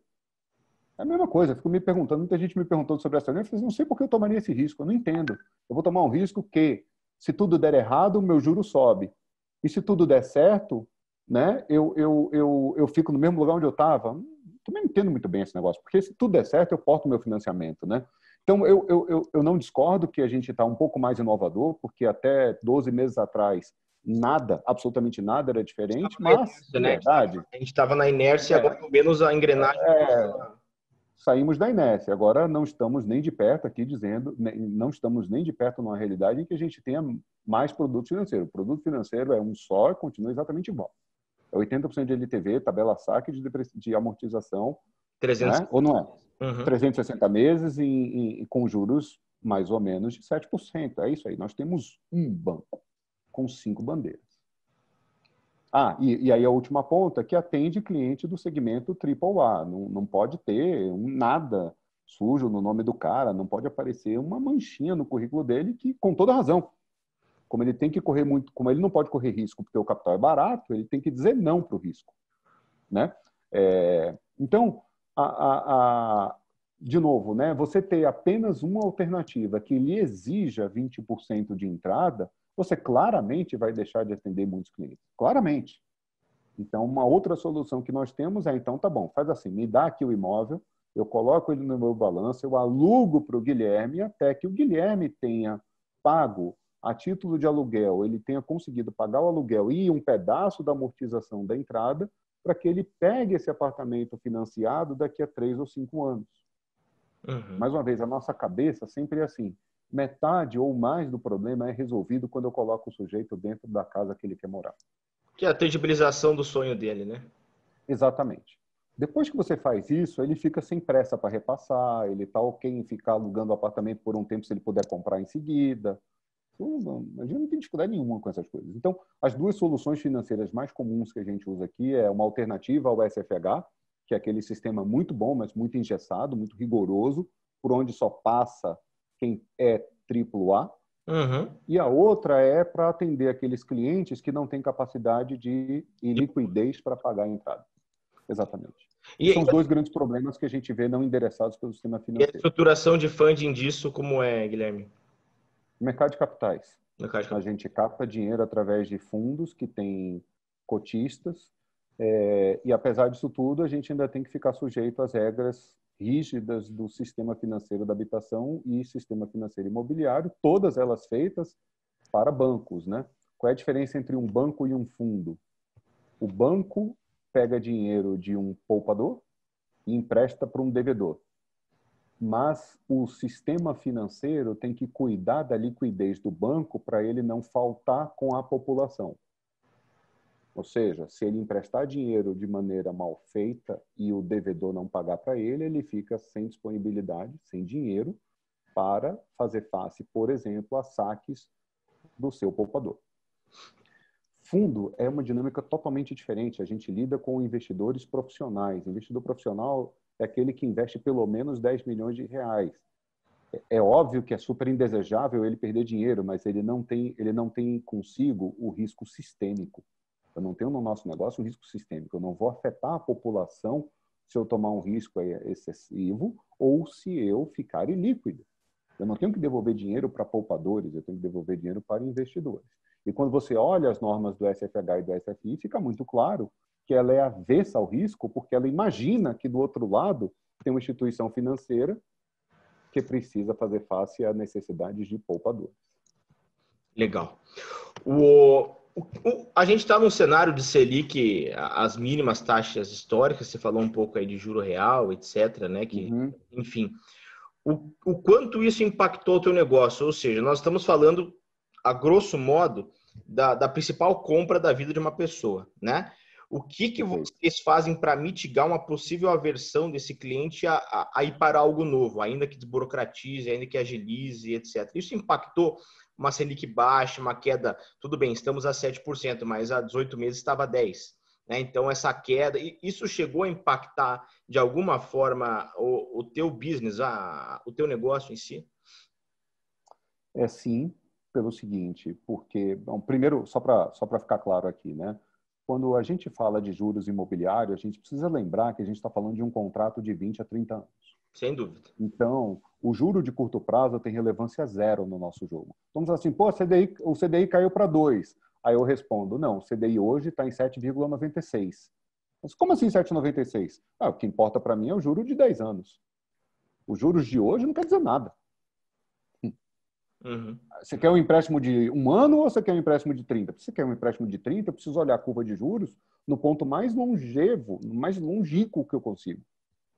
É a mesma coisa. Eu fico me perguntando, muita gente me perguntou sobre essa linha, eu falei, não sei por que eu tomaria esse risco, eu não entendo. Eu vou tomar um risco que, se tudo der errado, o meu juro sobe. E se tudo der certo, né, eu fico no mesmo lugar onde eu estava. Também não entendo muito bem esse negócio, porque se tudo der certo, eu porto o meu financiamento, né? Então, eu não discordo que a gente está um pouco mais inovador, porque até 12 meses atrás, nada, absolutamente nada era diferente, mas, Inércia, de né? verdade, A gente estava na inércia e agora, é, pelo menos, a engrenagem começou a... saímos da inércia. Agora não estamos nem de perto aqui dizendo, não estamos nem de perto numa realidade em que a gente tenha mais produto financeiro. O produto financeiro é um só e continua exatamente igual. É 80% de LTV, tabela saque de amortização, não 300. é? Ou não é? Uhum. 360 meses e com juros mais ou menos de 7%. É isso aí. Nós temos um banco com 5 bandeiras. Ah, e aí a última ponta que atende cliente do segmento AAA. Não pode ter nada sujo no nome do cara, não pode aparecer uma manchinha no currículo dele que, com toda razão, como ele tem que correr muito, como ele não pode correr risco porque o capital é barato, ele tem que dizer não para o risco, né? Então, de novo, né? Você ter apenas uma alternativa que lhe exija 20% de entrada, você claramente vai deixar de atender muitos clientes. Claramente. Então, uma outra solução que nós temos é, então, tá bom, faz assim, me dá aqui o imóvel, eu coloco ele no meu balanço, eu alugo para o Guilherme até que o Guilherme tenha pago a título de aluguel, ele tenha conseguido pagar o aluguel e um pedaço da amortização da entrada para que ele pegue esse apartamento financiado daqui a 3 ou 5 anos. Uhum. Mais uma vez, a nossa cabeça sempre é assim, metade ou mais do problema é resolvido quando eu coloco o sujeito dentro da casa que ele quer morar. Que é a tangibilização do sonho dele, né? Exatamente. Depois que você faz isso, ele fica sem pressa para repassar, ele está ok em ficar alugando o apartamento por um tempo se ele puder comprar em seguida. A gente não tem dificuldade nenhuma com essas coisas. Então, as duas soluções financeiras mais comuns que a gente usa aqui é uma alternativa ao SFH, que é aquele sistema muito bom, mas muito engessado, muito rigoroso, por onde só passa quem é AAA. Uhum. E a outra é para atender aqueles clientes que não têm capacidade e liquidez para pagar a entrada. Exatamente. E, Esses são os dois grandes problemas que a gente vê não endereçados pelo sistema e a financeiro. estruturação de funding disso, como é, Guilherme? Mercado de capitais. No caso de A capital. gente capta dinheiro através de fundos que têm cotistas, e apesar disso tudo, a gente ainda tem que ficar sujeito às regras rígidas do sistema financeiro da habitação e sistema financeiro imobiliário, todas elas feitas para bancos, né? Qual é a diferença entre um banco e um fundo? O banco pega dinheiro de um poupador e empresta para um devedor. Mas o sistema financeiro tem que cuidar da liquidez do banco para ele não faltar com a população. Ou seja, se ele emprestar dinheiro de maneira mal feita e o devedor não pagar para ele, ele fica sem disponibilidade, sem dinheiro para fazer face, por exemplo, a saques do seu poupador. Fundo é uma dinâmica totalmente diferente. A gente lida com investidores profissionais. Investidor profissional é aquele que investe pelo menos 10 milhões de reais. É óbvio que é super indesejável ele perder dinheiro, mas ele não tem consigo o risco sistêmico. Eu não tenho no nosso negócio um risco sistêmico. Eu não vou afetar a população se eu tomar um risco excessivo ou se eu ficar ilíquido. Eu não tenho que devolver dinheiro para poupadores, eu tenho que devolver dinheiro para investidores. E quando você olha as normas do SFH e do SFI, fica muito claro que ela é avessa ao risco, porque ela imagina que do outro lado tem uma instituição financeira que precisa fazer face a necessidades de poupadores. Legal. A gente está num cenário de Selic, as mínimas taxas históricas, você falou um pouco aí de juro real, etc., né? Que, enfim, o quanto isso impactou o teu negócio? Ou seja, nós estamos falando, a grosso modo, da principal compra da vida de uma pessoa, né? O que vocês fazem para mitigar uma possível aversão desse cliente a ir para algo novo, ainda que desburocratize, ainda que agilize, etc. Isso impactou uma Selic baixa, uma queda, tudo bem, estamos a 7%, mas há 18 meses estava a 10%. Né? Então, essa queda, isso chegou a impactar de alguma forma o teu business, o teu negócio em si? É sim, pelo seguinte, porque, bom, primeiro, só para ficar claro aqui, né? Quando a gente fala de juros imobiliários, a gente precisa lembrar que a gente está falando de um contrato de 20 a 30 anos. Sem dúvida. Então, o juro de curto prazo tem relevância zero no nosso jogo. Vamos assim, pô, o CDI caiu para 2. Aí eu respondo, não, o CDI hoje está em 7,96. Mas como assim 7,96? O que importa para mim é o juro de 10 anos. Os juros de hoje não quer dizer nada. Uhum. Você quer um empréstimo de 1 ano ou você quer um empréstimo de 30? Se você quer um empréstimo de 30, eu preciso olhar a curva de juros no ponto mais longevo, mais longínquo que eu consigo.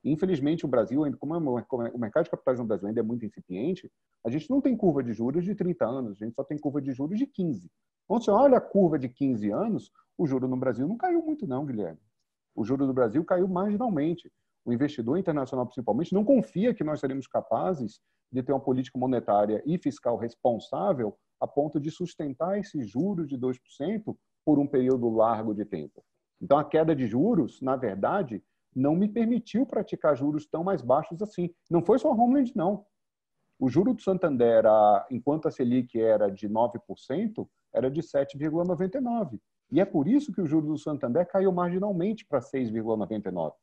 Infelizmente, o Brasil, como o mercado de capitais no Brasil ainda é muito incipiente, a gente não tem curva de juros de 30 anos, a gente só tem curva de juros de 15. Quando você olha a curva de 15 anos, o juro no Brasil não caiu muito não, Guilherme. O juro do Brasil caiu marginalmente. O investidor internacional, principalmente, não confia que nós seremos capazes de ter uma política monetária e fiscal responsável a ponto de sustentar esses juros de 2% por um período largo de tempo. Então, a queda de juros, na verdade, não me permitiu praticar juros tão mais baixos assim. Não foi só Homeland, não. O juro do Santander, enquanto a Selic era de 9%, era de 7,99%. E é por isso que o juro do Santander caiu marginalmente para 6,99%.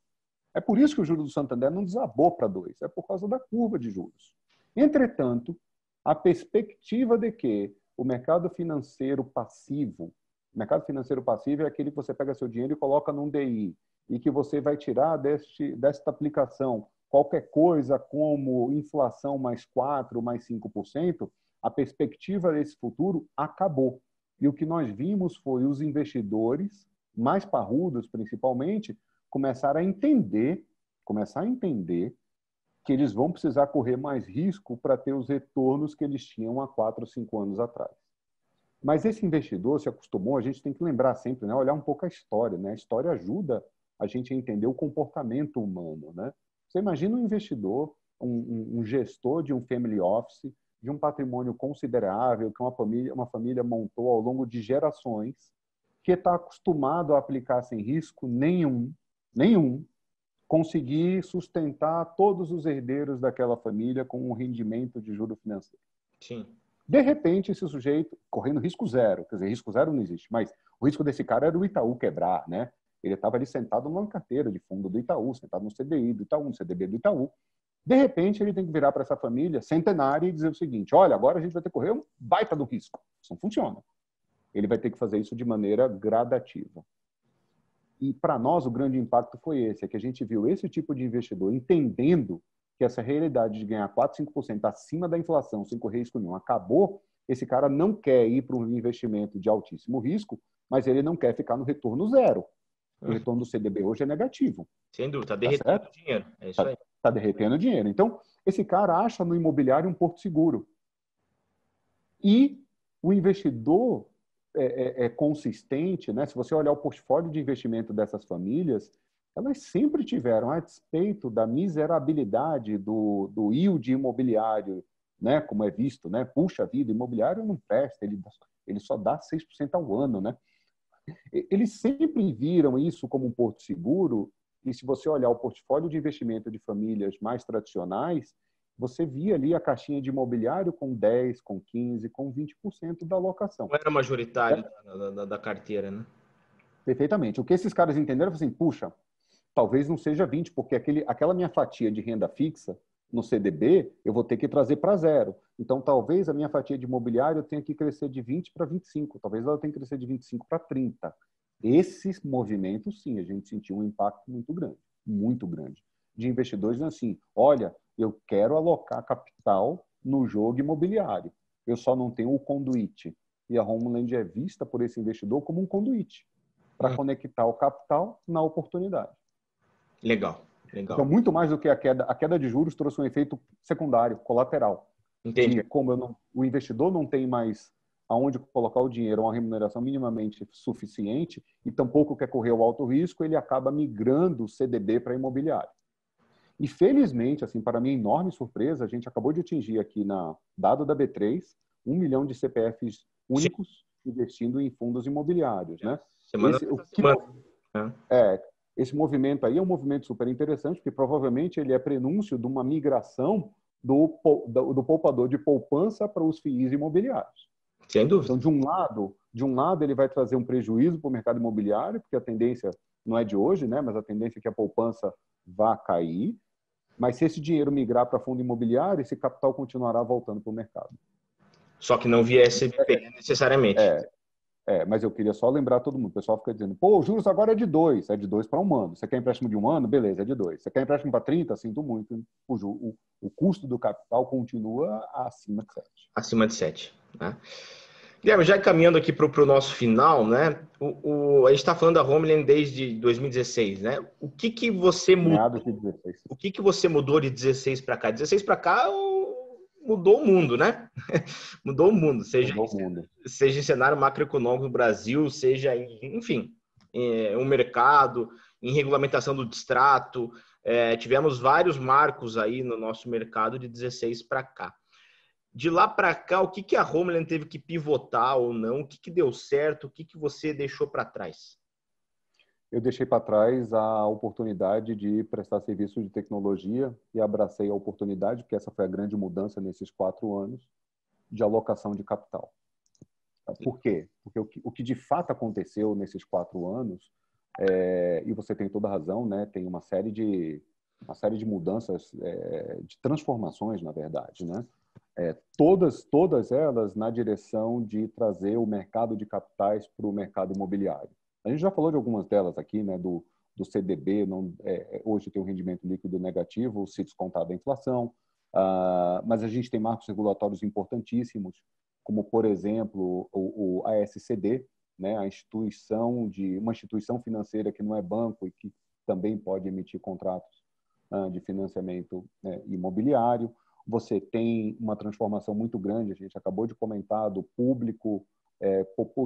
É por isso que o juro do Santander não desabou para 2%. É por causa da curva de juros. Entretanto, a perspectiva de que o mercado financeiro passivo é aquele que você pega seu dinheiro e coloca num DI, e que você vai tirar desta aplicação qualquer coisa como inflação mais 4%, mais 5%, a perspectiva desse futuro acabou. E o que nós vimos foi os investidores, mais parrudos principalmente, começar a entender que eles vão precisar correr mais risco para ter os retornos que eles tinham há 4 ou 5 anos atrás. Mas esse investidor se acostumou, a gente tem que lembrar sempre, né, olhar um pouco a história. Né? A história ajuda a gente a entender o comportamento humano. Né? Você imagina um investidor, um gestor de um family office, de um patrimônio considerável que uma família montou ao longo de gerações, que está acostumado a aplicar sem risco nenhum, conseguir sustentar todos os herdeiros daquela família com um rendimento de juro financeiro. Sim. De repente, esse sujeito, correndo risco zero, quer dizer, risco zero não existe, mas o risco desse cara era o Itaú quebrar, né? Ele estava ali sentado numa carteira de fundo do Itaú, sentado no CDI do Itaú, no CDB do Itaú. De repente, ele tem que virar para essa família centenária e dizer o seguinte, olha, agora a gente vai ter que correr um baita do risco. Isso não funciona. Ele vai ter que fazer isso de maneira gradativa. E para nós o grande impacto foi esse, é que a gente viu esse tipo de investidor entendendo que essa realidade de ganhar 4, 5% acima da inflação sem correr risco nenhum acabou. Esse cara não quer ir para um investimento de altíssimo risco, mas ele não quer ficar no retorno zero. O retorno do CDB hoje é negativo. Sem dúvida, está derretendo dinheiro. É isso aí. Está derretendo dinheiro. Então, esse cara acha no imobiliário um porto seguro. E o investidor é consistente, né? Se você olhar o portfólio de investimento dessas famílias, elas sempre tiveram, a despeito da miserabilidade do yield imobiliário, né? Como é visto, né? Puxa vida, imobiliário não presta, ele só dá 6% ao ano, né? Eles sempre viram isso como um porto seguro, e se você olhar o portfólio de investimento de famílias mais tradicionais, você via ali a caixinha de imobiliário com 10%, com 15%, com 20% da alocação. Não era majoritário da carteira, né? Perfeitamente. O que esses caras entenderam foi assim, puxa, talvez não seja 20%, porque aquela minha fatia de renda fixa no CDB, eu vou ter que trazer para zero. Então, talvez a minha fatia de imobiliário tenha que crescer de 20% para 25%. Talvez ela tenha que crescer de 25% para 30%. Esses movimentos, sim, a gente sentiu um impacto muito grande, de investidores assim, olha, eu quero alocar capital no jogo imobiliário, eu só não tenho o conduíte. E a Homeland é vista por esse investidor como um conduíte para conectar o capital na oportunidade. Legal. Então, muito mais do que a queda de juros trouxe um efeito secundário, colateral. Entendi. De como o investidor não tem mais aonde colocar o dinheiro, uma remuneração minimamente suficiente e tampouco quer correr o alto risco, ele acaba migrando o CDB para imobiliário. E, felizmente, assim, para minha enorme surpresa, a gente acabou de atingir aqui na dado da B3, 1 milhão de CPFs únicos investindo em fundos imobiliários, né? Esse movimento aí é um movimento super interessante, porque provavelmente ele é prenúncio de uma migração do poupador de poupança para os FIIs imobiliários. Sem dúvida. Então, de um lado ele vai trazer um prejuízo para o mercado imobiliário, porque a tendência não é de hoje, né? Mas a tendência é que a poupança vá cair. Mas se esse dinheiro migrar para fundo imobiliário, esse capital continuará voltando para o mercado. Só que não via SBPE necessariamente. Mas eu queria só lembrar todo mundo. O pessoal fica dizendo, pô, os juros agora é de 2 para 1 ano. Você quer empréstimo de 1 ano? Beleza, é de 2. Você quer empréstimo para 30? Sinto muito. O custo do capital continua acima de 7. Acima de 7. Né? Guilherme, já caminhando aqui para o nosso final, né? A gente está falando da Homeland desde 2016, né? O que você mudou? Meados de 16. O que você mudou de 16 para cá? 16 para cá mudou o mundo, né? Mudou o mundo. Seja em cenário macroeconômico no Brasil, seja enfim, um mercado, em regulamentação do distrato. Tivemos vários marcos aí no nosso mercado de 16 para cá. De lá para cá, o que a Homeland teve que pivotar ou não? O que deu certo? O que você deixou para trás? Eu deixei para trás a oportunidade de prestar serviço de tecnologia e abracei a oportunidade, porque essa foi a grande mudança nesses 4 anos, de alocação de capital. Por quê? Porque o que de fato aconteceu nesses 4 anos, e você tem toda a razão, né? Tem uma série de mudanças, de transformações, na verdade, né? Todas elas na direção de trazer o mercado de capitais para o mercado imobiliário. A gente já falou de algumas delas aqui, né? Do CDB, hoje tem um rendimento líquido negativo, se descontar da inflação, mas a gente tem marcos regulatórios importantíssimos, como, por exemplo, o ASCD, né? Uma instituição financeira que não é banco e que também pode emitir contratos de financiamento imobiliário. Você tem uma transformação muito grande, a gente acabou de comentar, do público,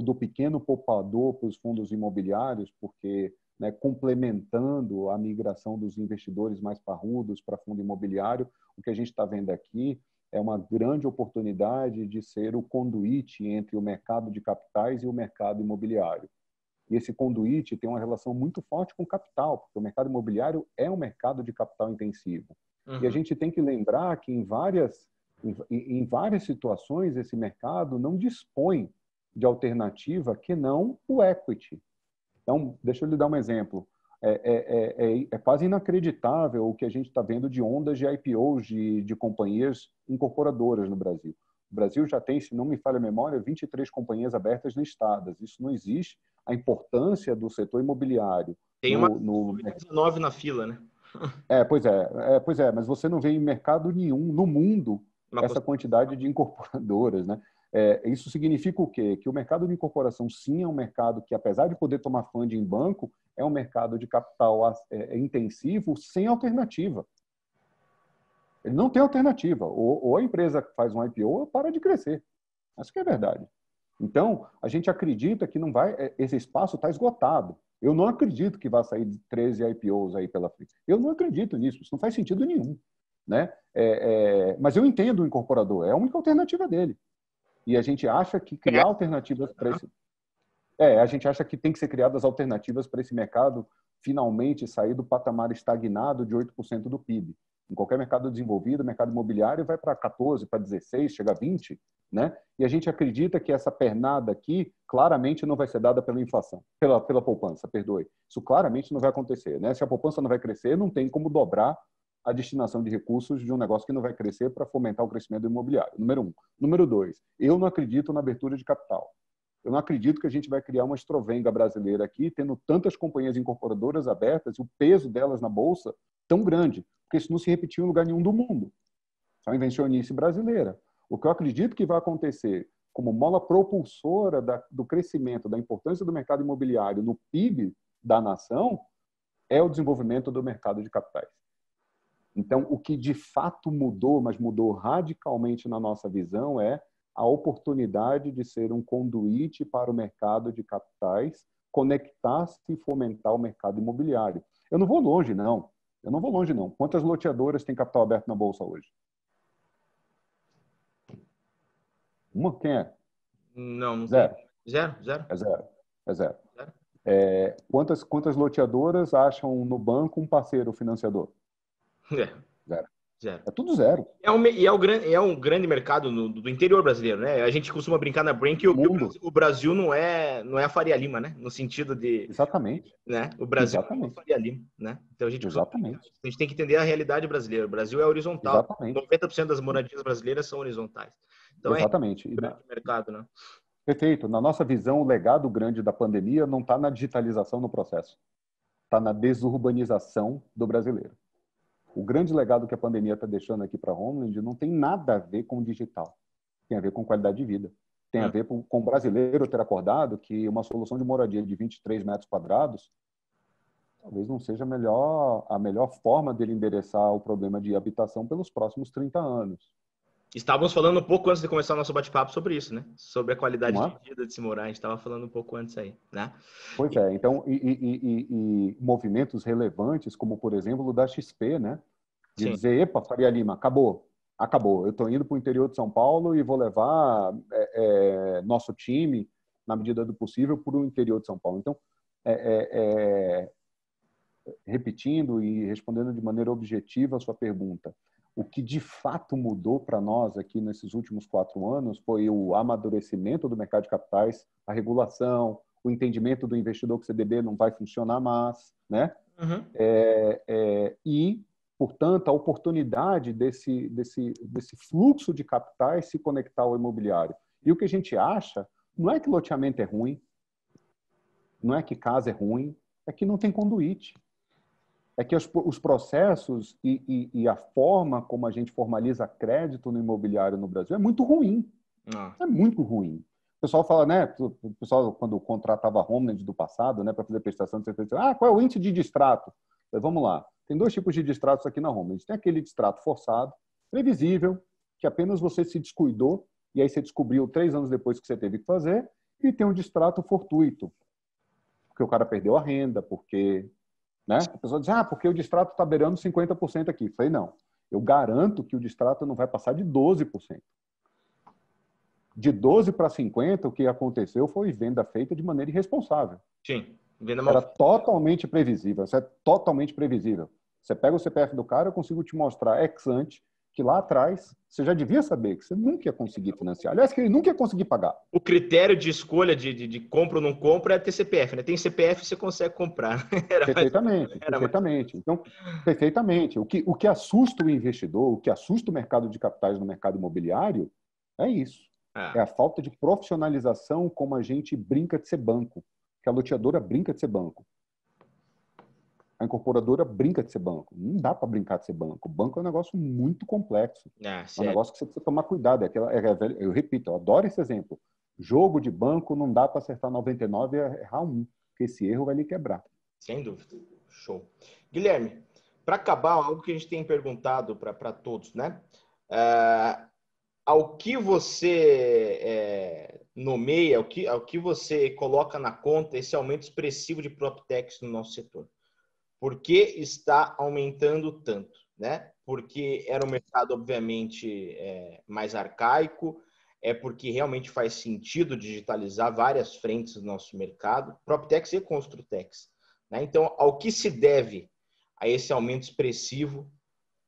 do pequeno poupador para os fundos imobiliários, porque, né, complementando a migração dos investidores mais parrudos para fundo imobiliário, o que a gente está vendo aqui é uma grande oportunidade de ser o conduíte entre o mercado de capitais e o mercado imobiliário. E esse conduíte tem uma relação muito forte com o capital, porque o mercado imobiliário é um mercado de capital intensivo. E a gente tem que lembrar que em várias situações esse mercado não dispõe de alternativa que não o equity. Então, deixa eu lhe dar um exemplo. É quase inacreditável o que a gente está vendo de ondas de IPOs de companhias incorporadoras no Brasil. O Brasil já tem, se não me falha a memória, 23 companhias abertas listadas. Isso não existe. A importância do setor imobiliário. Tem uma 19 na fila, né? Pois é, mas você não vê em mercado nenhum no mundo essa quantidade de incorporadoras, né? Isso significa o quê? Que o mercado de incorporação, sim, é um mercado que, apesar de poder tomar funding em banco, é um mercado de capital intensivo sem alternativa. Ele não tem alternativa. Ou a empresa faz um IPO ou para de crescer. Isso que é verdade. Então, a gente acredita que não vai, esse espaço está esgotado. Eu não acredito que vai sair 13 IPOs aí pela frente. Eu não acredito nisso. Isso não faz sentido nenhum, né? Mas eu entendo o incorporador. É a única alternativa dele. E a gente acha que criar alternativas para esse... a gente acha que tem que ser criadas alternativas para esse mercado finalmente sair do patamar estagnado de 8% do PIB. Em qualquer mercado desenvolvido, o mercado imobiliário vai para 14, para 16, chega a 20, né? E a gente acredita que essa pernada aqui claramente não vai ser dada pela inflação, pela poupança, perdoe. Isso claramente não vai acontecer, né? Se a poupança não vai crescer, não tem como dobrar a destinação de recursos de um negócio que não vai crescer para fomentar o crescimento do imobiliário. Número 1. Número 2, eu não acredito na abertura de capital. Eu não acredito que a gente vai criar uma Estrovenga brasileira aqui, tendo tantas companhias incorporadoras abertas e o peso delas na bolsa tão grande, porque isso não se repetiu em lugar nenhum do mundo. É uma invencionice brasileira. O que eu acredito que vai acontecer como mola propulsora do crescimento, da importância do mercado imobiliário no PIB da nação, é o desenvolvimento do mercado de capitais. Então, o que de fato mudou, mas mudou radicalmente na nossa visão, é a oportunidade de ser um conduíte para o mercado de capitais, conectar-se e fomentar o mercado imobiliário. Eu não vou longe, não. Eu não vou longe, não. Quantas loteadoras têm capital aberto na Bolsa hoje? Uma? Quem é? Não, não tem. Zero. Zero, zero. É zero. É zero. Zero. Quantas loteadoras acham no banco um parceiro financiador? É, Zero. zero. É tudo zero. É um grande mercado do interior brasileiro, né? A gente costuma brincar na Brain que Mundo. o Brasil não é a Faria Lima, né? No sentido de, Exatamente. né? O Brasil não é a Exatamente. Faria Lima, né? Então a gente costuma brincar. Exatamente. A gente tem que entender a realidade brasileira. O Brasil é horizontal. Exatamente. 90% das moradias brasileiras são horizontais. Então é Exatamente. um grande mercado, né? Perfeito. Na nossa visão, o legado grande da pandemia não está na digitalização no processo, está na desurbanização do brasileiro. O grande legado que a pandemia está deixando aqui para a Homeland não tem nada a ver com o digital, tem a ver com qualidade de vida. Tem a ver com o brasileiro ter acordado que uma solução de moradia de 23 metros quadrados talvez não seja a melhor forma dele endereçar o problema de habitação pelos próximos 30 anos. Estávamos falando um pouco antes de começar o nosso bate-papo sobre isso, né? Sobre a qualidade Não de é? vida de se morar. A gente estava falando um pouco antes aí, né? Pois é. Então, e movimentos relevantes, como, por exemplo, o da XP, né? De Sim. dizer, epa, Faria Lima, acabou. Acabou. Eu estou indo para o interior de São Paulo e vou levar nosso time, na medida do possível, para o interior de São Paulo. Então, repetindo e respondendo de maneira objetiva a sua pergunta, o que de fato mudou para nós aqui nesses últimos 4 anos foi o amadurecimento do mercado de capitais, a regulação, o entendimento do investidor que o CDB não vai funcionar mais, né? Uhum. E, portanto, a oportunidade desse fluxo de capitais se conectar ao imobiliário. E o que a gente acha não é que loteamento é ruim, não é que casa é ruim, é que não tem conduíte. É que os processos e a forma como a gente formaliza crédito no imobiliário no Brasil é muito ruim. É muito ruim. O pessoal fala, né? O pessoal, quando contratava a Homeland do passado, né, para fazer prestação de serviço, qual é o índice de distrato? Vamos lá. Tem 2 tipos de distratos aqui na Homeland. Tem aquele distrato forçado, previsível, que apenas você se descuidou e aí você descobriu 3 anos depois que você teve que fazer, e tem um distrato fortuito, porque o cara perdeu a renda, porque... Né? A pessoa diz, porque o distrato está beirando 50% aqui. Eu falei, não. Eu garanto que o distrato não vai passar de 12%. De 12 para 50, o que aconteceu foi venda feita de maneira irresponsável. Sim, venda mal Era feita. totalmente previsível. Isso é totalmente previsível. Você pega o CPF do cara, eu consigo te mostrar ex ante que lá atrás você já devia saber que você nunca ia conseguir financiar. Aliás, que ele nunca ia conseguir pagar. O critério de escolha de compra ou não compra é ter CPF, né? Tem CPF, você consegue comprar. Perfeitamente. Então, perfeitamente. O que assusta o investidor, o que assusta o mercado de capitais no mercado imobiliário é isso. É a falta de profissionalização como a gente brinca de ser banco. Que a loteadora brinca de ser banco. A incorporadora brinca de ser banco. Não dá para brincar de ser banco. O banco é um negócio muito complexo. É um negócio que você precisa tomar cuidado. Eu repito, eu adoro esse exemplo. Jogo de banco não dá para acertar 99 e errar 1, porque esse erro vai lhe quebrar. Sem dúvida. Show. Guilherme, para acabar, algo que a gente tem perguntado para todos, né? Ao que você nomeia, ao que você coloca na conta esse aumento expressivo de PropTechs no nosso setor? Por que está aumentando tanto? Né? Porque era um mercado, obviamente, mais arcaico, é porque realmente faz sentido digitalizar várias frentes do nosso mercado, PropTechs e Construtechs. Né? Então, ao que se deve a esse aumento expressivo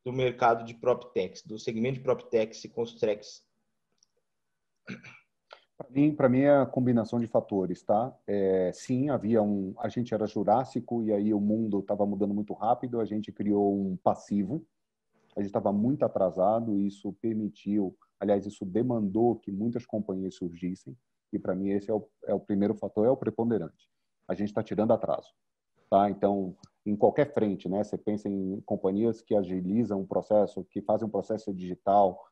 do mercado de PropTechs, do segmento de PropTechs e Construtechs? Para mim é a combinação de fatores, tá? Sim, a gente era jurássico e aí o mundo estava mudando muito rápido, a gente criou um passivo, a gente estava muito atrasado e isso permitiu, aliás, isso demandou que muitas companhias surgissem. E para mim esse é o primeiro fator, é o preponderante. A gente está tirando atraso. Tá? Então, em qualquer frente, né? Você pensa em companhias que agilizam o processo, que fazem um processo digital,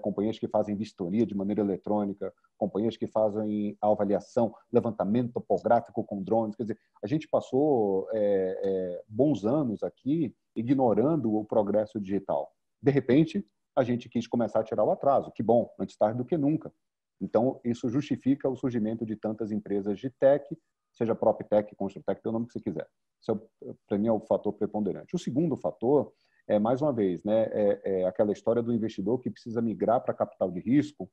companhias que fazem vistoria de maneira eletrônica, companhias que fazem avaliação, levantamento topográfico com drones. Quer dizer, a gente passou bons anos aqui ignorando o progresso digital. De repente, a gente quis começar a tirar o atraso. Que bom, antes tarde do que nunca. Então, isso justifica o surgimento de tantas empresas de tech, seja PropTech, Construtech, o nome que você quiser. Isso, para mim, é o fator preponderante. O segundo fator mais uma vez, né, aquela história do investidor que precisa migrar para capital de risco.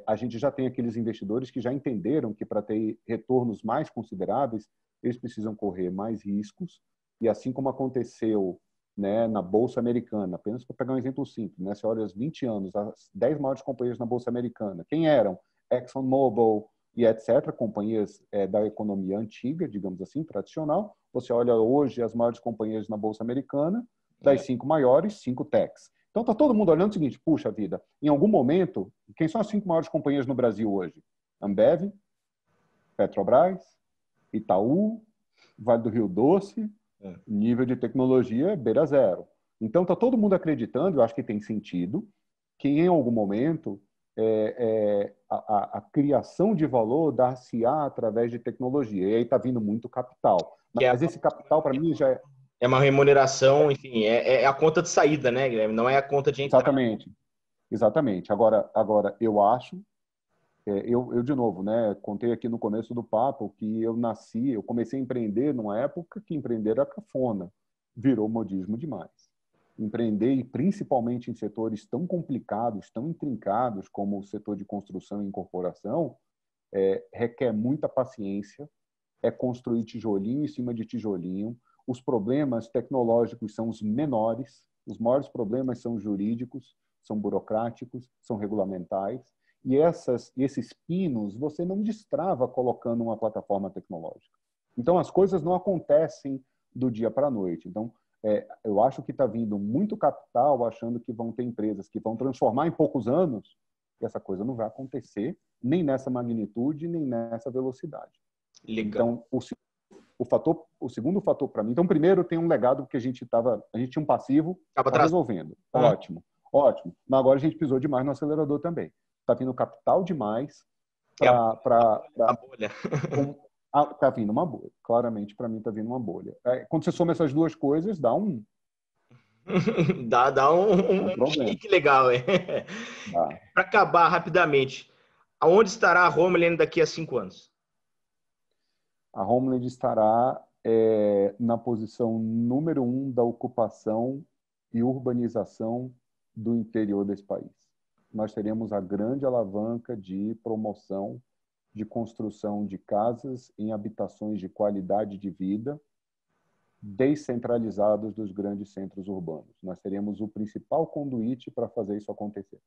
A gente já tem aqueles investidores que já entenderam que para ter retornos mais consideráveis, eles precisam correr mais riscos. E assim como aconteceu, né, na Bolsa Americana, apenas para pegar um exemplo simples, né, você olha os 20 anos, as 10 maiores companhias na Bolsa Americana, quem eram? ExxonMobil e etc., companhias da economia antiga, digamos assim, tradicional. Você olha hoje as maiores companhias na Bolsa Americana, das 5 maiores, 5 techs. Então, está todo mundo olhando o seguinte, puxa vida, em algum momento, quem são as 5 maiores companhias no Brasil hoje? Ambev, Petrobras, Itaú, Vale do Rio Doce, nível de tecnologia beira zero. Então, está todo mundo acreditando, eu acho que tem sentido, que em algum momento a criação de valor dar-se-á através de tecnologia. E aí está vindo muito capital. Mas esse capital, para mim, já é uma remuneração, enfim, é a conta de saída, né, Guilherme? Não é a conta de entrada. Exatamente. Agora eu acho, eu de novo, né, contei aqui no começo do papo que eu comecei a empreender numa época que empreender era cafona, virou modismo demais. Empreender, e principalmente em setores tão complicados, tão intrincados como o setor de construção e incorporação, requer muita paciência, é construir tijolinho em cima de tijolinho. Os problemas tecnológicos são os menores, os maiores problemas são jurídicos, são burocráticos, são regulamentais, e esses pinos você não destrava colocando uma plataforma tecnológica. Então, as coisas não acontecem do dia para a noite. Então, eu acho que está vindo muito capital achando que vão ter empresas que vão transformar em poucos anos, e essa coisa não vai acontecer, nem nessa magnitude, nem nessa velocidade. Legal. Então, o segundo fator para mim, então primeiro tem um legado que a gente tinha um passivo, está resolvendo, ótimo. Mas agora a gente pisou demais no acelerador também. Está vindo capital demais para a bolha. Está vindo uma bolha, claramente para mim está vindo uma bolha. Quando você soma essas duas coisas, dá um dá um chique legal, Para acabar rapidamente, aonde estará a Homeland daqui a 5 anos? A Homeland estará na posição número 1 da ocupação e urbanização do interior desse país. Nós teremos a grande alavanca de promoção de construção de casas em habitações de qualidade de vida descentralizados dos grandes centros urbanos. Nós teremos o principal conduíte para fazer isso acontecer.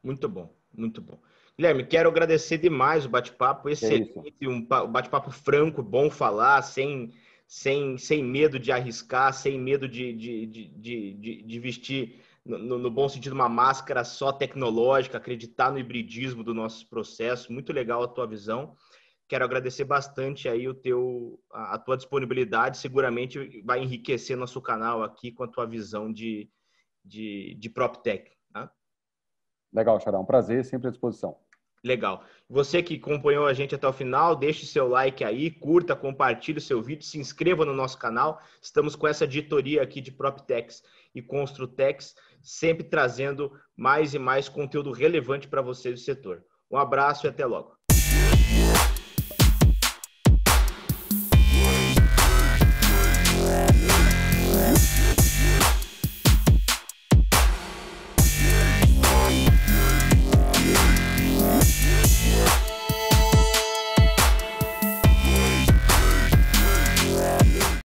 Muito bom, muito bom. Guilherme, quero agradecer demais o bate-papo, excelente, um bate-papo franco, bom falar, sem medo de arriscar, sem medo de vestir, no bom sentido, uma máscara só tecnológica, acreditar no hibridismo do nosso processo. Muito legal a tua visão. Quero agradecer bastante aí a tua disponibilidade, seguramente vai enriquecer nosso canal aqui com a tua visão de PropTech. Tá? Legal, Xará. Um prazer, sempre à disposição. Legal. Você que acompanhou a gente até o final, deixe seu like aí, curta, compartilhe o seu vídeo, se inscreva no nosso canal. Estamos com essa editoria aqui de PropTechs e Construtechs, sempre trazendo mais e mais conteúdo relevante para você do setor. Um abraço e até logo.